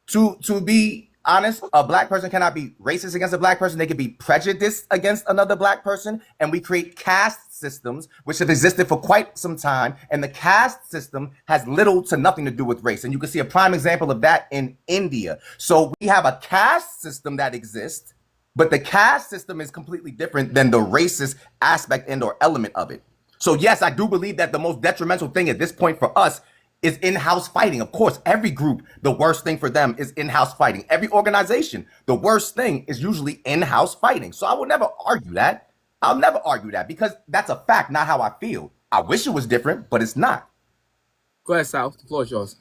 To be honest, a black person cannot be racist against a black person. They can be prejudiced against another black person, and we create caste systems which have existed for quite some time, and the caste system has little to nothing to do with race, and you can see a prime example of that in India. So we have a caste system that exists, but the caste system is completely different than the racist aspect and or element of it. So yes, I do believe that the most detrimental thing at this point for us is in-house fighting. Of course, every group, the worst thing for them is in-house fighting. Every organization, the worst thing is usually in-house fighting. So I will never argue that. I'll never argue that, because that's a fact, not how I feel. I wish it was different, but it's not. Go ahead, South. The floor is yours.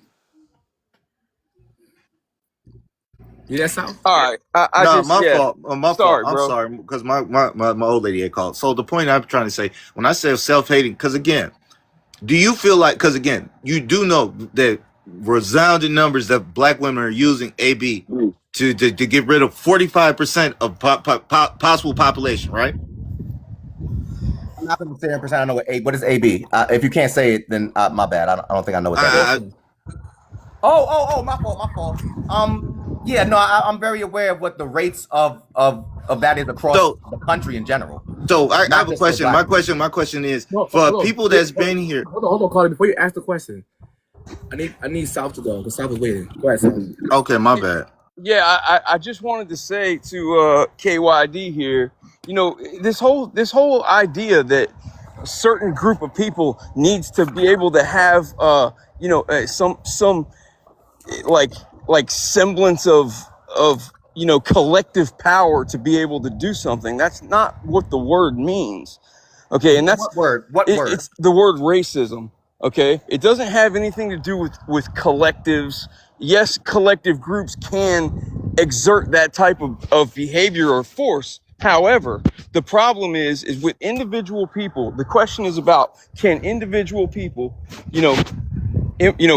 You there, South? All right. My fault. Sorry, fault. I'm bro. sorry, because my old lady had called. So the point I'm trying to say, when I say self-hating, because again, do you feel like, because again, you do know that resounding numbers that black women are using AB to get rid of 45% of possible population, right? I'm not going to say 100%. I know what is AB. If you can't say it, then my bad. I don't think I know what that is. Oh, my fault. Yeah, no, I'm very aware of what the rates of that is across the country in general. So I have a question. My question is for people that's been here. Hold on, Carter. Before you ask the question, I need South to go because South is waiting. Go ahead, South. Okay, my bad. Yeah, I just wanted to say to KYD here, this whole idea that a certain group of people needs to be able to have some like semblance of collective power to be able to do something. That's not what the word means. Okay, and that's What word? What word? it's the word racism. Okay, it doesn't have anything to do with collectives. Yes, collective groups can exert that type of behavior or force. However, the problem is with individual people. The question is about, can individual people,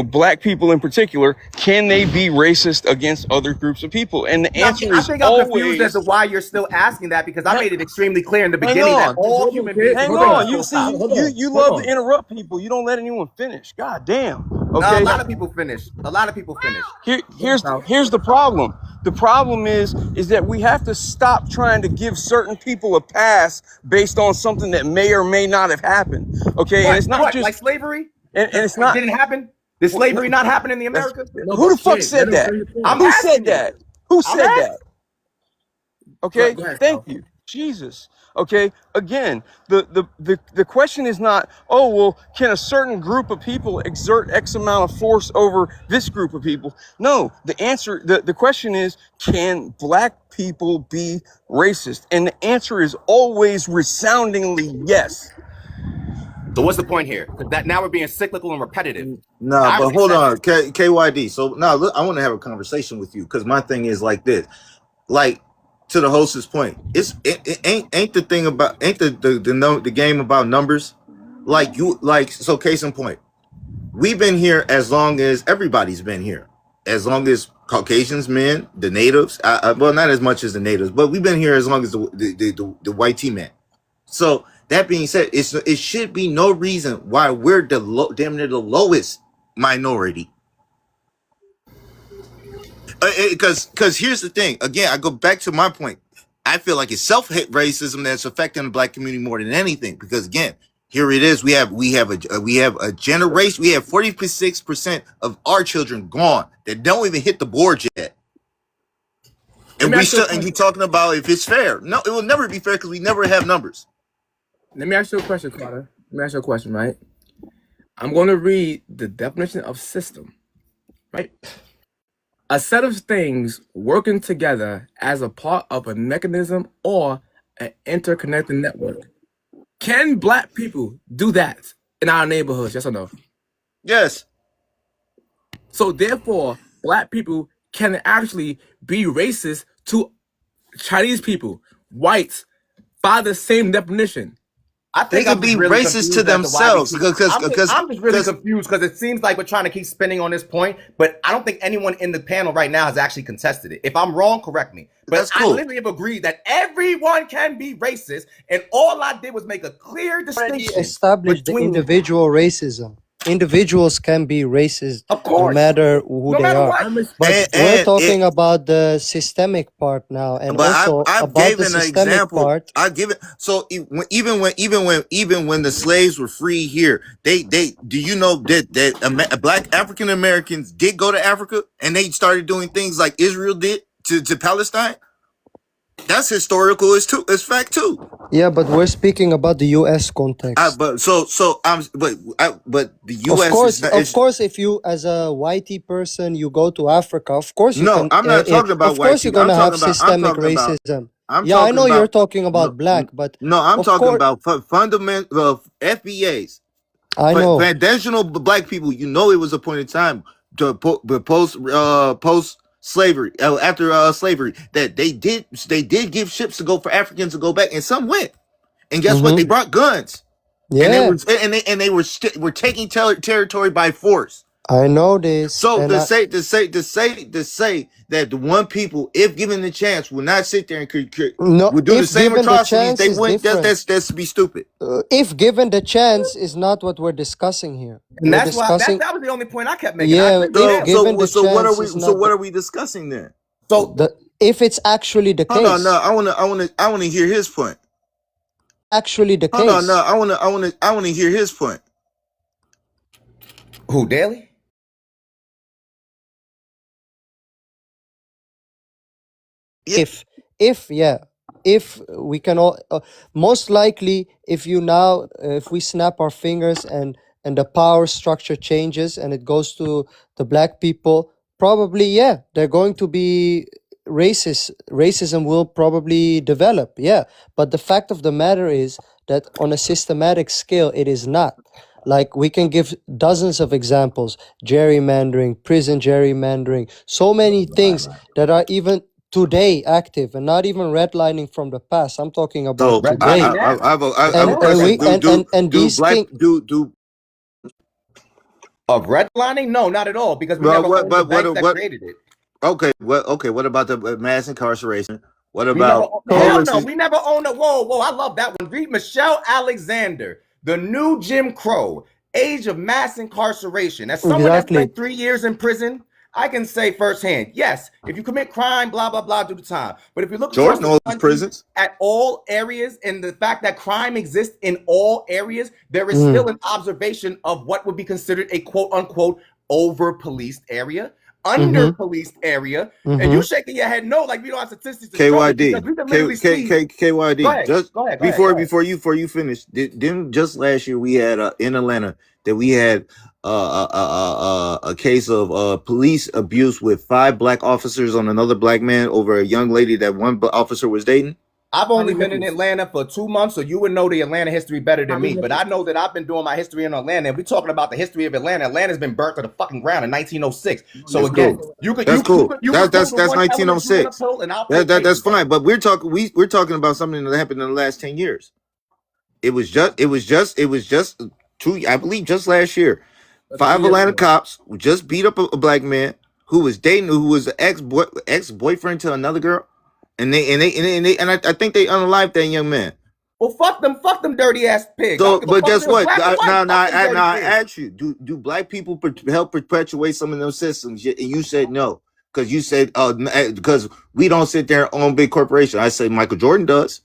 black people in particular, can they be racist against other groups of people? And the answer I is think I'm confused as always, to why you're still asking that, because I made it extremely clear in the hang beginning that on. all human beings. Hang Hold on. on. You see, Hold on. you Hold love on. to interrupt people. You don't let anyone finish. God damn. A Okay. lot of people finish. A lot of people finish. Here's the problem. The problem is that we have to stop trying to give certain people a pass based on something that may or may not have happened. Okay, and it's not What, just like slavery? and it's not. Didn't happen? Did slavery not happen in the That's- Americas? no, Who the but fuck Jay, said let him that? say your point. I'm Who asking said you. that? Who said asking. that? Okay, Go ahead, thank Kyle. you. Jesus. Okay, again, the question is not, oh, well, can a certain group of people exert X amount of force over this group of people? No, the question is, can black people be racist? And the answer is always resoundingly yes. So what's the point here? Because that now we're being cyclical and repetitive. Nah, I but already hold said on, KYD. So now look, I want to have a conversation with you because my thing is like this. Like to the host's point, it ain't the thing about ain't the game about numbers. So case in point, we've been here as long as everybody's been here. As long as Caucasians, men, the natives, well, not as much as the natives, but we've been here as long as the white T-man. So that being said, it should be no reason why we're damn near the lowest minority. Because here's the thing. Again, I go back to my point. I feel like it's self-hate racism that's affecting the black community more than anything. Because again, here it is. We have a generation. We have 46% of our children gone that don't even hit the board yet. And you talking about if it's fair? No, it will never be fair because we never have numbers. Let me ask you a question, Carter. Let me ask you a question, right? I'm going to read the definition of system, right? A set of things working together as a part of a mechanism or an interconnected network. Can black people do that in our neighborhoods? Yes or no? Yes. So therefore, black people can actually be racist to Chinese people, whites, by the same definition. I think They could be really racist to themselves I'm just really confused because it seems like we're trying to keep spinning on this point, but I don't think anyone in the panel right now has actually contested it. If I'm wrong, correct me. But That's cool. I literally have agreed that everyone can be racist, and all I did was make a clear distinction. Establish the between- individual racism. Individuals can be racist Of no course. matter who No they matter are. what. But we're talking about the systemic part now, and also I've about the given an systemic example. part. I give it. So even when the slaves were free here, they do you know that black African Americans did go to Africa and they started doing things like Israel did to Palestine? That's historical. It's fact too. Yeah, but we're speaking about the U.S. context. But the U.S. Of course, if you as a whitey person you go to Africa, of course you can. I'm not talking about Of course, you're gonna have systemic racism. Yeah, I know you're talking about black, but no, I'm talking about fundamental FBAs. I know. Foundational black people. You know, it was a point in time to post slavery after slavery that they did give ships to go for Africans to go back, and some went. And guess what? They brought guns. Yeah, and they were taking territory by force. I know this. So to say that the one people, if given the chance, will not sit there and would do the same atrocities, they wouldn't. That's to be stupid. If given the chance is not what we're discussing here. And We're that's why discussing. that was the only point I kept making. Yeah, given the So what are chance we? is So not what the- are we discussing then? So if it's actually the Hold case. on, no, I want to hear his point. Actually the Hold case. on, no, I want to hear his point. who, Daly? If we can all most likely if we snap our fingers and the power structure changes and it goes to the black people, probably they're going to be racism will probably develop, yeah. But the fact of the matter is that on a systematic scale, it is not. Like, we can give dozens of examples: gerrymandering, prison gerrymandering, so many things that are even today active, and not even redlining from the past. I'm talking about So today. I have a And question. we and these Black things. do Of redlining? No, not at all, because we well never what owned the but banks that what created it. okay what about the mass incarceration? What We never, about hell no, policies? we never owned a, whoa, I love that one. Read Michelle Alexander, The New Jim Crow, Age of Mass Incarceration. As someone that Exactly. spent 3 years in prison, I can say firsthand, yes, if you commit crime, blah, blah, blah, do the time. But if you look across Jordan the owns country prisons. at all areas, and the fact that crime exists in all areas, there is Mm. still an observation of what would be considered a quote-unquote over-policed area, under-policed area, and you shaking your head no, like we don't have statistics to show it, because we can literally see. KYD. Go ahead, Just go ahead. before you finish, didn't just last year we had in Atlanta that we had a case of police abuse with 5 black officers on another black man over a young lady that one officer was dating? I've only been in Atlanta for 2 months, so you would know the Atlanta history better than me. But I know that I've been doing my history in Atlanta, and we're talking about the history of Atlanta. Atlanta's been burnt to the fucking ground in 1906. So That's again, cool. you could That's cool. That's pull the one element you wanna 1906. pull, and I'll pull That's cases. fine. But we're talking about something that happened in the last 10 years. It was just I believe just last year. 5 Atlanta cops just beat up a black man who was an ex-boyfriend to another girl, and I think they unalived that young man. Well, fuck them dirty ass pigs. So, but guess what? Now I I ask you: Do black people help perpetuate some of those systems? And you said no, because you said because we don't sit there and own big corporations. I say Michael Jordan does.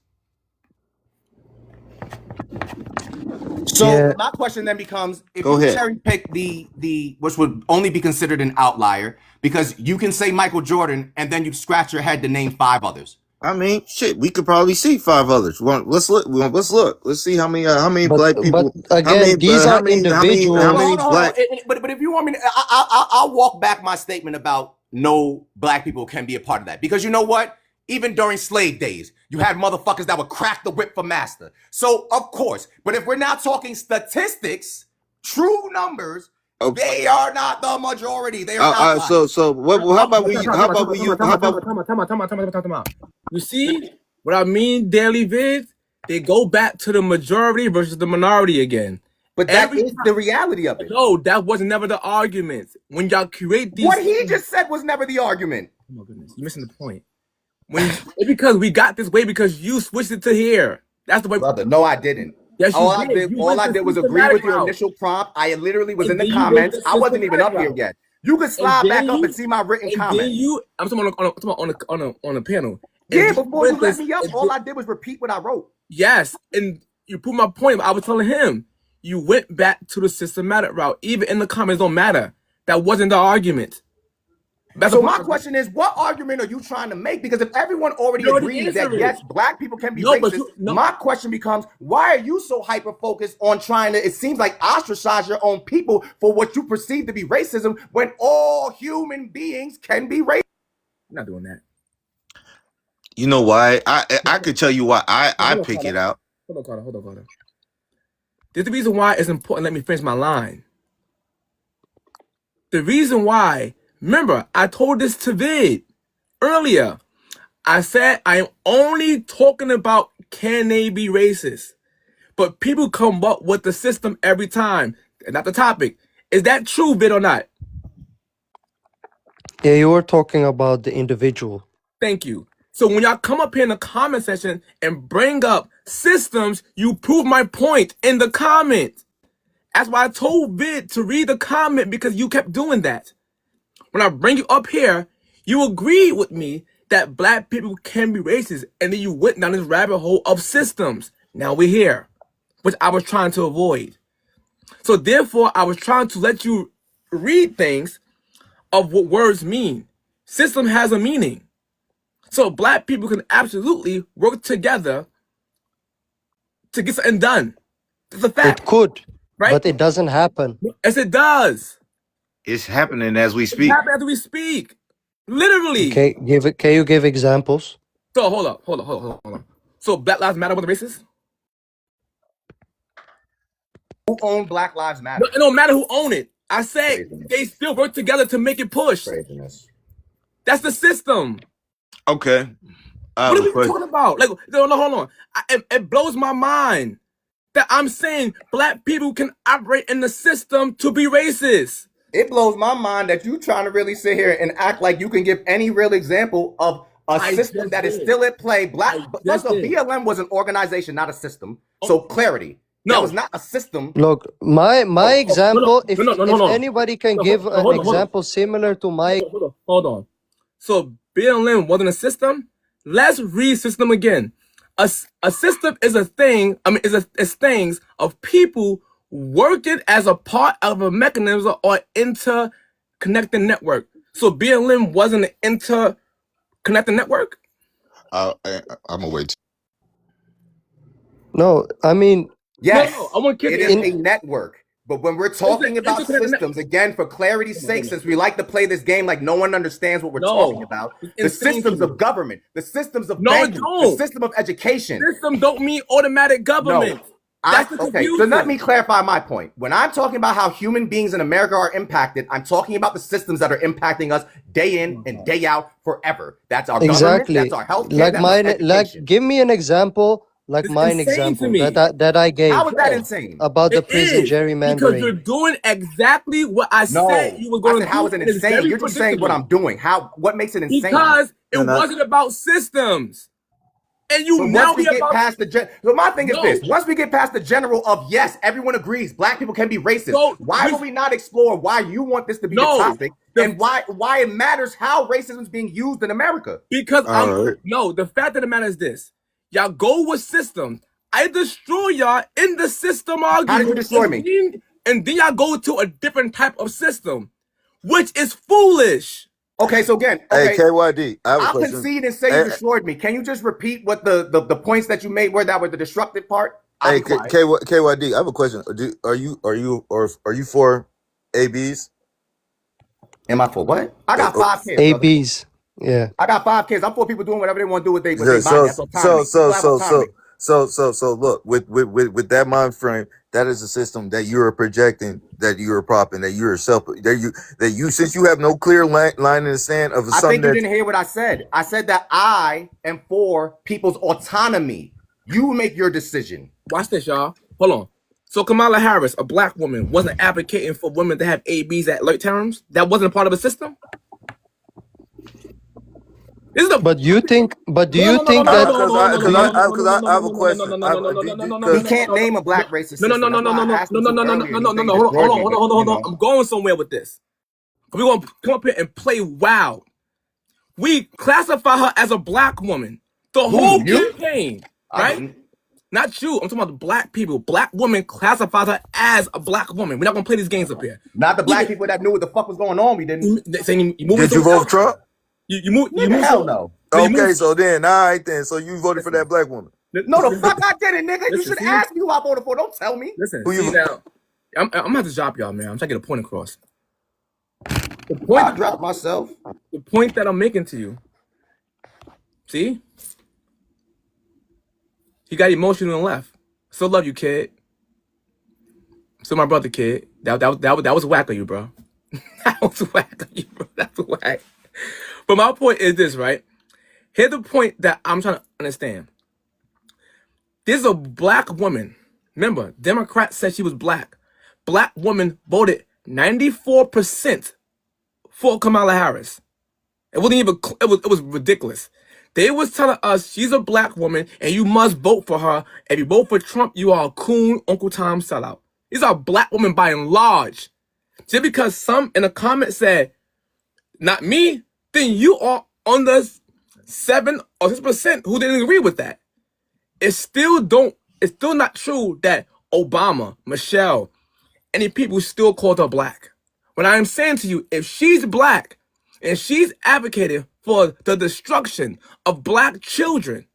So Yeah. my question then becomes: if Go you ahead. cherry pick the which would only be considered an outlier, because you can say Michael Jordan and then you scratch your head to name 5 others. I mean, shit, we could probably see 5 others. Let's look. Let's see how many black people. But again, these are individuals. How many black? But if you want me to, I'll walk back my statement about no black people can be a part of that, because you know what? Even during slave days, you had motherfuckers that would crack the whip for master. So of course, but if we're not talking statistics, true numbers, they are not the majority. They are outliers. So what? How about we? Time out. You see what I mean, Daily Vid? They go back to the majority versus the minority again. But that is the reality of it. No, that was never the argument. When y'all create these, What he just said was never the argument. oh my goodness, you're missing the point. It's because we got this way because you switched it to here. That's the way. Brother, no, I didn't. Yes, you All I did. did was agree with your initial prompt. I literally was in the comments. I wasn't even up here yet. You can slide back up and see my written comment. I'm talking on a panel. Yeah, before you let me up, all I did was repeat what I wrote. Yes, and you proved my point. I was telling him you went back to the systematic route. Even in the comments, don't matter. That wasn't the argument. So my question is, what argument are you trying to make? Because if everyone already agrees that yes, black people can be racist, my question becomes, why are you so hyper focused on trying to, it seems like, ostracize your own people for what you perceive to be racism when all human beings can be racist? I'm not doing that. You know why? I could tell you why I pick it out. Hold on, Carter. There's the reason why it's important. Let me finish my line. The reason why, remember, I told this to Vid earlier. I said I am only talking about can they be racist, but people come up with the system every time, and not the topic. Is that true, Vid, or not? Yeah, you were talking about the individual. Thank you. So when y'all come up here in the comment section and bring up systems, you prove my point in the comment. That's why I told Vid to read the comment, because you kept doing that. When I bring you up here, you agreed with me that black people can be racist, and then you went down this rabbit hole of systems. Now we're here, which I was trying to avoid. So therefore, I was trying to let you read things of what words mean. System has a meaning. So black people can absolutely work together to get something done. It's a fact. It could, right? But it doesn't happen. Yes, it does. It's happening as we speak. It's happening as we speak. Literally. Can you give examples? So hold up. So Black Lives Matter wasn't racist? Who owned Black Lives Matter? No, it don't matter who own it. I said Craziness. they still work together to make it push. Craziness. That's the system. Okay. What are we talking about? Like, no, hold on. It blows my mind that I'm saying black people can operate in the system to be racist. It blows my mind that you trying to really sit here and act like you can give any real example of a system that is still at play. First of all, BLM was an organization, not a system. So clarity. No. That was not a system. Look, my example, if no. anybody can give an example similar to my... Hold on. So BLM wasn't a system? Let's read system again. A system is a thing, is things of people working as a part of a mechanism or interconnected network. So BLM wasn't an interconnected network? I'm gonna wait. No, I mean... Yes, No, I want it is a network. But when we're talking about systems, again, for clarity's sake, since we like to play this game like no one understands what we're talking about, the systems of government, the systems of banking, the system of education. System don't mean automatic government. Okay, so let me clarify my point. When I'm talking about how human beings in America are impacted, I'm talking about the systems that are impacting us day in and day out forever. That's our government, that's our healthcare, that's our education. Give me an example. Like mine example that I gave. How is that insane? About the prison gerrymandering. Because you're doing exactly what I said you were going to do. How is it insane? You're just saying what I'm doing. What makes it insane? Because it wasn't about systems. And you now get past the so my thing is this. Once we get past the general of yes, everyone agrees black people can be racist. So why would we not explore why you want this to be the topic and why it matters how racism is being used in America? Because the fact of the matter is this. Y'all go with systems. I destroy y'all in the system argument. How did you destroy me? And then y'all go to a different type of system, which is foolish. Okay, so again, hey KYD, I'll concede and say you destroyed me. Can you just repeat what the points that you made were that were the destructive part? Hey KYD, I have a question. Are you for ABs? Am I for what? I got 5 kids. ABs. Yeah, I got 5 kids. I'm for people doing whatever they want to do with their body. So look, with that mind frame, that is a system that you are projecting, that you are propping, that you are since you have no clear line in the sand of something. I think you didn't hear what I said. I said that I am for people's autonomy. You make your decision. Watch this, y'all. Hold on. So Kamala Harris, a black woman, wasn't advocating for women to have ABs at late terms? That wasn't a part of a system? But do you think that? Because I have a question. You can't name a black racist. No. Hold on. I'm going somewhere with this. We're going to come up here and play wild. We classify her as a black woman. The whole campaign, right? Not you. I'm talking about the black people. Black women classifies her as a black woman. We're not going to play these games up here. Not the black people that knew what the fuck was going on. We didn't. Did you vote for Trump? You moved. Hell no. Okay, so then, all right then. So you voted for that black woman? No, the fuck I didn't, nigga. You should ask me who I voted for. Don't tell me. Listen, now, I'm gonna have to drop y'all, man. I'm trying to get a point across. The point I dropped myself. The point that I'm making to you. See? He got emotional and left. Still love you, kid. Still my brother, kid. That was whack on you, bro. That was whack on you, bro. That's whack. But my point is this, right? Here's the point that I'm trying to understand. There's a black woman. Remember, Democrats said she was black. Black woman voted 94% for Kamala Harris. It wasn't even. It was ridiculous. They was telling us she's a black woman and you must vote for her. If you vote for Trump, you are a coon Uncle Tom sellout. These are black women by and large. Just because some in a comment said, not me, then you are on the 7 or 6% who didn't agree with that. It's still not true that Obama, Michelle, any people still called her black. What I'm saying to you, if she's black and she's advocating for the destruction of black children,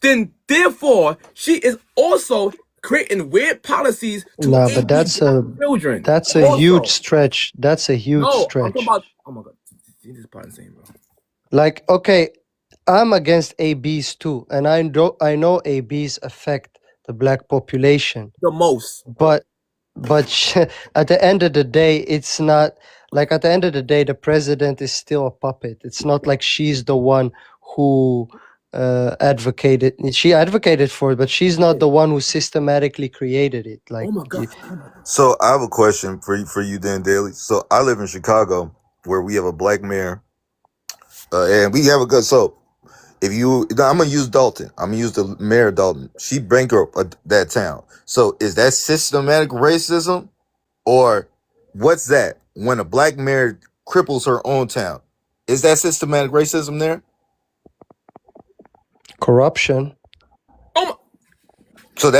then therefore she is also creating weird policies to but that's children. That's a huge stretch. That's a huge stretch. I'm talking about, oh my God. He's just part insane, bro. Like, okay, I'm against ABs too, and I know ABs affect the black population, The most. but at the end of the day, it's not like at the end of the day, the president is still a puppet. It's not like she's the one who advocated. She advocated for it, but she's not the one who systematically created it. Like, Oh my god. So I have a question for you then, Daily. So I live in Chicago, where we have a black mayor, and we have a good. So if you, I'm gonna use Dalton. I'm gonna use the mayor of Dalton. She bankrupt that town. So is that systematic racism, or what's that? When a black mayor cripples her own town, is that systematic racism there? corruption. Oh my.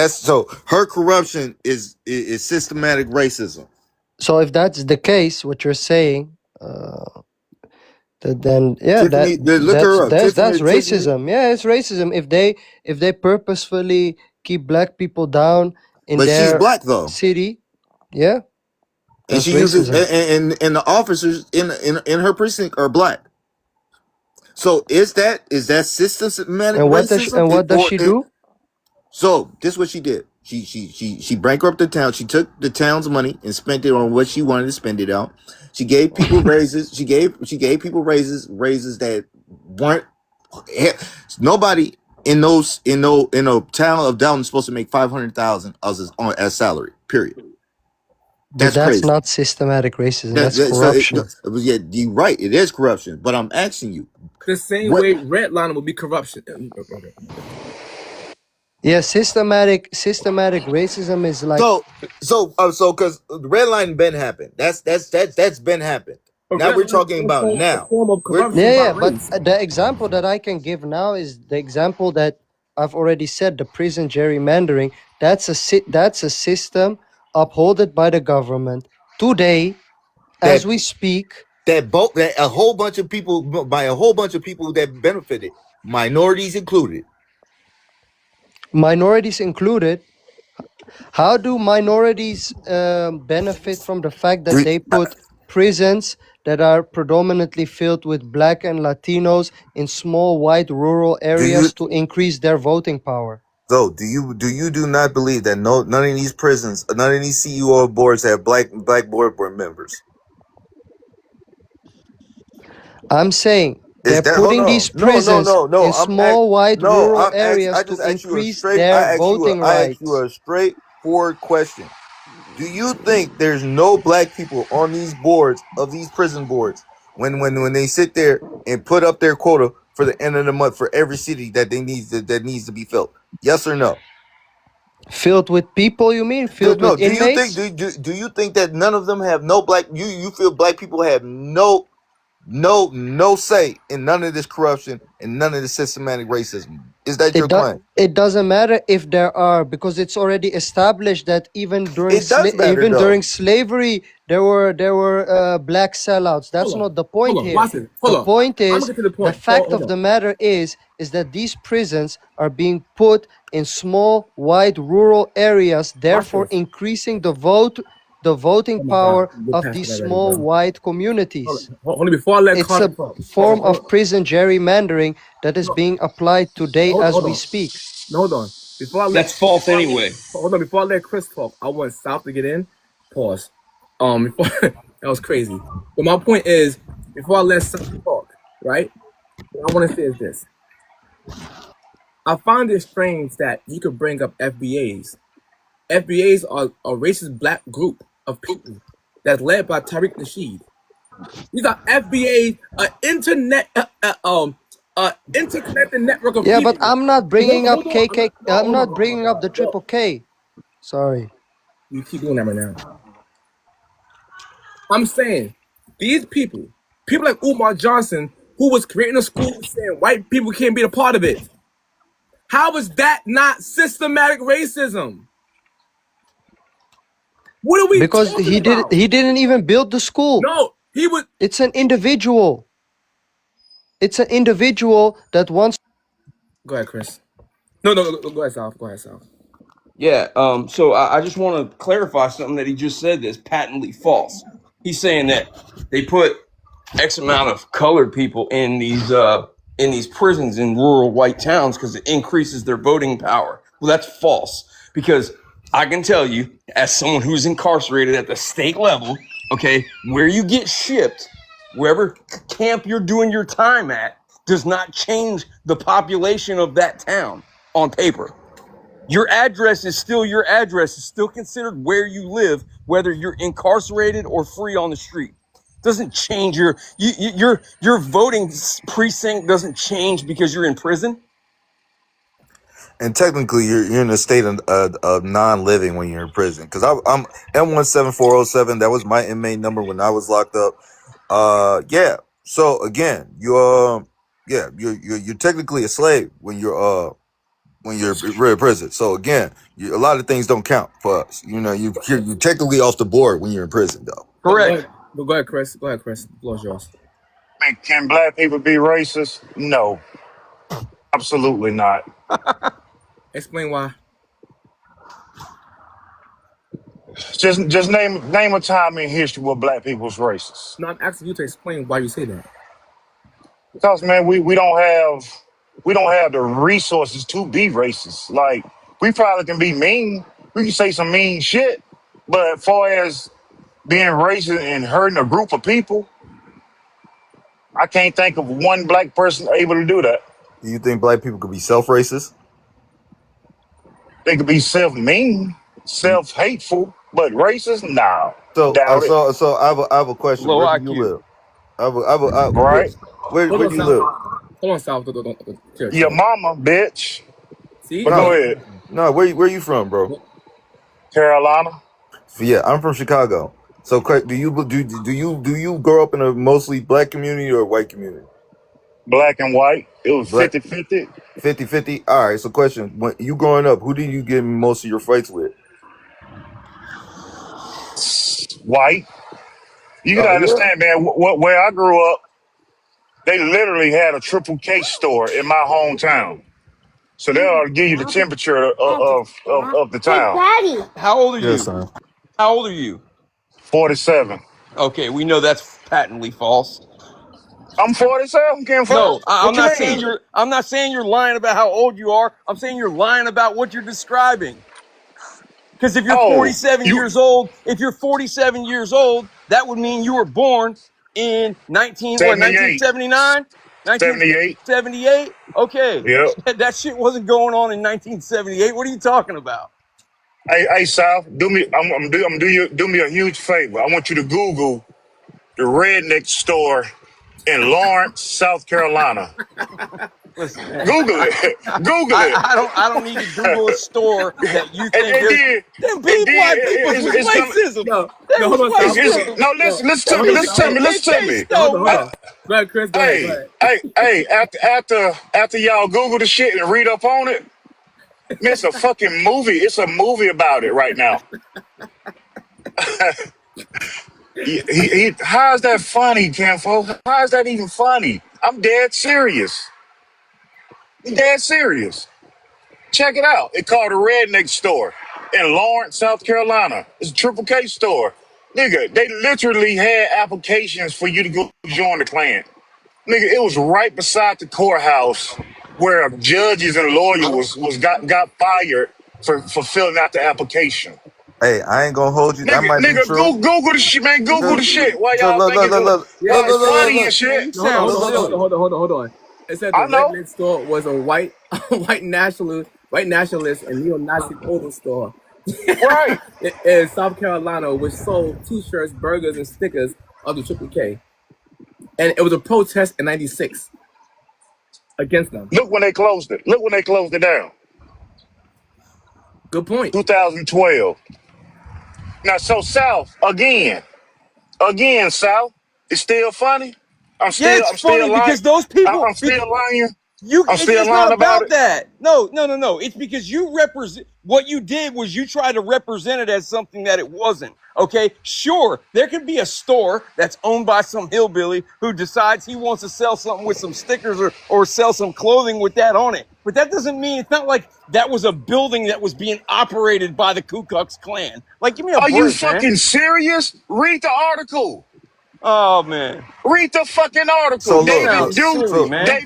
So her corruption is systematic racism. So if that's the case, what you're saying, then yeah, Tiffany, look her up. that's Tiffany- racism. Yeah, it's racism. If they purposefully keep black people down in But she's their black though, city, yeah, and that's she uses racism. and the officers in her precinct are black. So is that systematic And racism? what does she do? So this is what she did. She bankrupted the town. She took the town's money and spent it on what she wanted to spend it on. She gave people raises. She gave people raises that weren't nobody in no town of Dalton is supposed to make $500,000 as salary. Period. But that's crazy. not systematic racism. That's corruption. Yeah, you're right. It is corruption. But I'm asking you. The same way redlining will be corruption. Yeah, systematic racism is like so because the red line been happened. That's been happened. Now we're talking about now. Form of corruption. yeah, but the example that I can give now is the example that I've already said, the prison gerrymandering. That's a system upholded by the government today, as we speak. That a whole bunch of people that benefited, minorities included. Minorities included. How do minorities benefit from the fact that they put prisons that are predominantly filled with black and Latinos in small white rural areas to increase their voting power? So do you not believe that none of these prisons, none of these CEO boards have black board members? I'm saying they're putting these prisons in small white rural areas to increase their voting rights. I ask you a straightforward question. Do you think there's no black people on these boards of these prison boards when they sit there and put up their quota for the end of the month for every city that needs to be filled? Yes or no? Filled with people, you mean? Filled with inmates? Do you think that none of them have no black? You feel black people have no say in none of this corruption and none of this systematic racism? Is that your claim? It doesn't matter if there are, because it's already established that even during during slavery there were black sellouts. That's not the point here. The point is, the fact of the matter is that these prisons are being put in small white rural areas, therefore increasing the voting power of these small white communities. It's a form of prison gerrymandering that is being applied today as we speak. Hold on. That's false anyway. Hold on. Before I let Chris talk, I want South to get in. Pause. That was crazy. But my point is, before I let South talk, right? What I want to say is this. I find it strange that you could bring up FBAs. FBAs are a racist black group of people that's led by Tariq Nasheed. These are FBAs, interconnected network of people. But I'm not bringing up KK. I'm not bringing up the Triple K. Sorry. You keep doing that right now. I'm saying these people like Umar Johnson, who was creating a school saying white people can't be a part of it. How is that not systematic racism? What are we Because talking he about? he didn't even build the school. No, he was. It's an individual. It's an individual that wants. Go ahead, Chris. No, go ahead, South. Go ahead, South. Yeah. So I just want to clarify something that he just said that's patently false. He's saying that they put X amount of colored people in these prisons in rural white towns because it increases their voting power. Well, that's false, because I can tell you, as someone who's incarcerated at the state level, okay, where you get shipped, wherever camp you're doing your time at, does not change the population of that town on paper. Your address is still your address. It's still considered where you live, whether you're incarcerated or free on the street. Doesn't change your voting precinct doesn't change because you're in prison. And technically, you're in a state of non-living when you're in prison. Because I'm M17407. That was my inmate number when I was locked up. Yeah. So again, you're technically a slave when you're in prison. So again, a lot of things don't count for us. You know, you're technically off the board when you're in prison, though. Correct. Go ahead, Chris. Go ahead, Chris. The floor's yours. Can black people be racist? No, absolutely not. Explain why. Just name a time in history where black people's racist. No, I'm asking you to explain why you say that. Because man, we don't have the resources to be racist. Like we probably can be mean. We can say some mean shit, but as far as being racist and hurting a group of people, I can't think of one black person able to do that. Do you think black people could be self-racist? They could be self-mean, self-hateful, but racist? Nah, So, doubt it. so I have a question. Low Where do you IQ. live? Right? Where Hold do on, you Sal. live? Hold on, Sal. Chill, Your chill. mama, bitch. See? But go ahead. No, where you from, bro? Carolina, Yeah, I'm from Chicago. So, do you grow up in a mostly black community or a white community? black and white. It was Black 50-50. 50-50. All right. So, question: when you growing up, who did you get most of your fights with? White. You gotta Oh yeah. understand, man, where I grew up, they literally had a Triple K store in my hometown. So they'll give you the temperature of the town. How old are you? Yes, son. How old are you? 47. Okay, we know that's patently false. I'm 47, Ken No, Folk. I'm What you not saying mean? I'm not saying you're lying about how old you are. I'm saying you're lying about what you're describing. Because if you're Oh, 47 you years old, that would mean you were born in 78. 1979, 78. 1978. Okay, Yep. that shit wasn't going on in 1978. What are you talking about? Hey, South, do me a huge favor. I want you to Google the Redneck store in Lawrence, South Carolina. Listen, man, Google it. Google it. I don't need to Google a store that you And think then, is. Them and people, then white people was it's coming. racism. No, They no, was hold on, Sal. racism. No, No, listen to hold me. on, Listen Sal. to me. Listen to KK me. Hold on, hold Stone. on. Go ahead, Chris. Go ahead. Hey. After y'all Google the shit and read up on it, man, it's a fucking movie. It's a movie about it right now. How is that funny, Kenfo? How is that even funny? I'm dead serious. I'm dead serious. Check it out. It's called the Redneck Store in Lawrence, South Carolina. It's a Triple K store. Nigga, they literally had applications for you to go join the Klan. Nigga, it was right beside the courthouse where judges and lawyers got fired for filling out the application. Hey, I ain't gonna hold you. That might be true. Google the shit, man. Google the shit. Why y'all Look, think look. it's funny and Man, shit? you No, hold sound on, silly. hold on. It said the I know. Redneck store was a white nationalist and neo-Nazi clothing store Right. in South Carolina, which sold T-shirts, burgers, and stickers of the Triple K. And it was a protest in '96 against them. Look when they closed it. Look when they closed it down. Good point. 2012. Now, so South, again, South, it's still funny. I'm Yeah, still it's funny lying. because those people. I'm still lying. I'm It's still not lying about about it. that. No. It's because you represent. What you did was you tried to represent it as something that it wasn't. Okay, sure, there could be a store that's owned by some hillbilly who decides he wants to sell something with some stickers or sell some clothing with that on it. But that doesn't mean, it's not like that was a building that was being operated by the Ku Klux Klan. Like, give me a Are you break, man. fucking serious? Read the article. Oh man, Read the fucking article. So this look, David sounds Duke, silly, so man.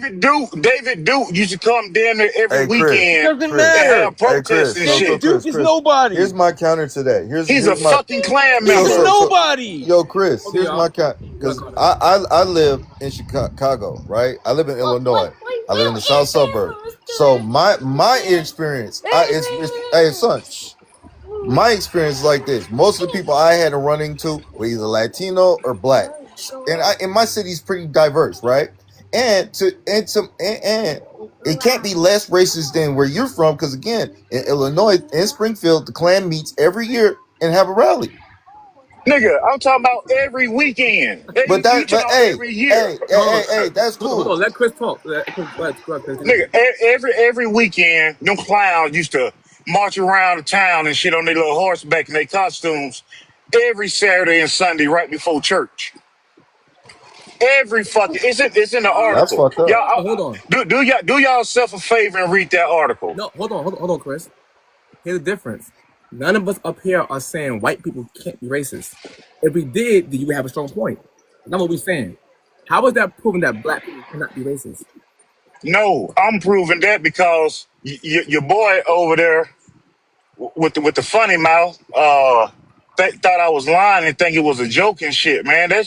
David Duke used to come down there every hey Chris, It weekend doesn't Chris, and matter. have protests and So David shit. Duke is Chris, nobody. here's my counter to that. He's a Here's my fucking Klan He's a member. so nobody. yo Chris, Okay, here's my y'all. count We gotta because calm down. I live in Chicago, right? I live in Illinois. I live in the south suburb. So my experience, hey son, my experience is like this. Most of the people I had to run into were either Latino or black, and my city's pretty diverse, right? And it can't be less racist than where you're from, because again, in Illinois, in Springfield, the Klan meets every year and have a rally. Nigga, I'm talking about every weekend. But You talking about hey, every year. Hold hey, that's on, hold cool. on. Let Chris talk. Go ahead, Chris. Nigga, every weekend, them clowns used to march around the town and shit on their little horseback in their costumes every Saturday and Sunday right before church. Every fucking it's in the That's article. fucked up. Y'all So hold on. do y'all self a favor and read that article. No, hold on, Chris. Here's the difference. None of us up here are saying white people can't be racist. If we did, then you would have a strong point. That's not what we're saying. How is that proving that black people cannot be racist? No, I'm proving that because your boy over there with the funny mouth thought I was lying and think it was a joke and shit, man. That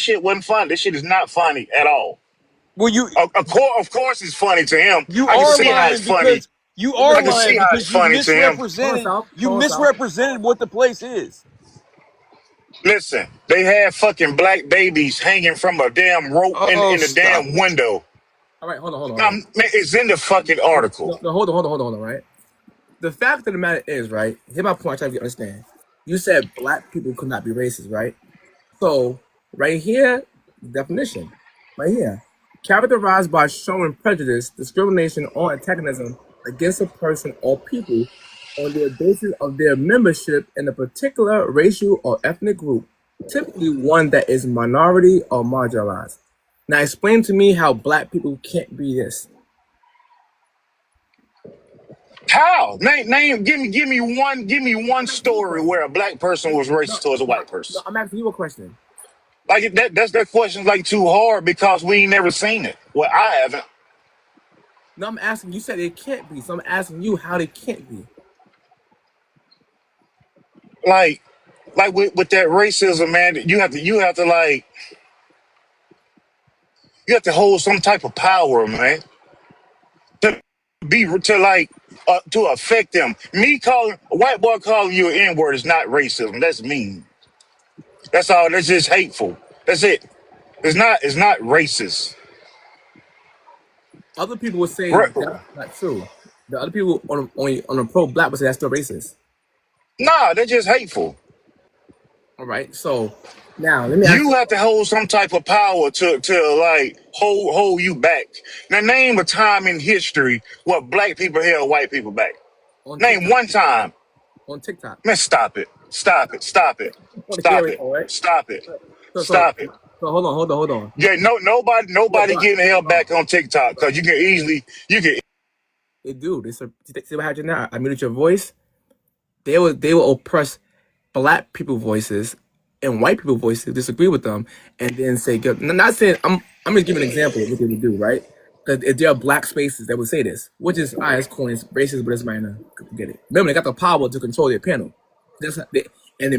shit wasn't funny. That shit is not funny at all. Well, you Of course it's funny to him. you I can are see how it's lying funny. because you Okay, are I hold can on. see lying how it's because funny to him. Hold on, Sal. misrepresented what the place is. Listen, they had fucking black babies hanging from a damn rope Oh, in the stop damn it. window. All right, hold on. Man, it's in the fucking article. No, hold on, right? The fact of the matter is, right? Here's my point. I'm trying to understand. You said black people could not be racist, right? So, right here, definition. Right here. Characterized by showing prejudice, discrimination, or antagonism against a person or people on the basis of their membership in a particular racial or ethnic group, typically one that is minority or marginalized. Now, explain to me how black people can't be this. How? Give me one I'm asking you a story where question. a black person was No, racist towards a white no, person. I'm asking you a question. Like that question's like too hard because we ain't never seen it. Well, I haven't. No, I'm asking. You said it can't be, so I'm asking you how they can't be. Like with that racism, man, you have to hold some type of power, man, to to affect them. Me calling a white boy calling you an N-word is not racism. That's mean. That's all. That's just hateful. That's it. It's not racist. Other people would say Right. that's not true. The other people on the pro black would say that's still racist. Nah, they're just hateful. All right. So now let me ask You have to hold some type of power to like hold you back. Now name a time in history where black people held white people back. on Name TikTok. one time. On TikTok. Man, stop it. Stop it. Stop it. I want to hear Stop it. it. All right. Stop it. So so Stop it. so hold on. Yeah, nobody But getting held back on TikTok because you can they do. See what happened now? I muted your voice. They will oppress black people voices and white people voices, disagree with them, and then say good. Not saying I'm gonna give an example of what they would do, right? Because if there are black spaces that would say this, which is it's corny, it's racist, but it's minor. Get it. Remember, they got the power to control their panel.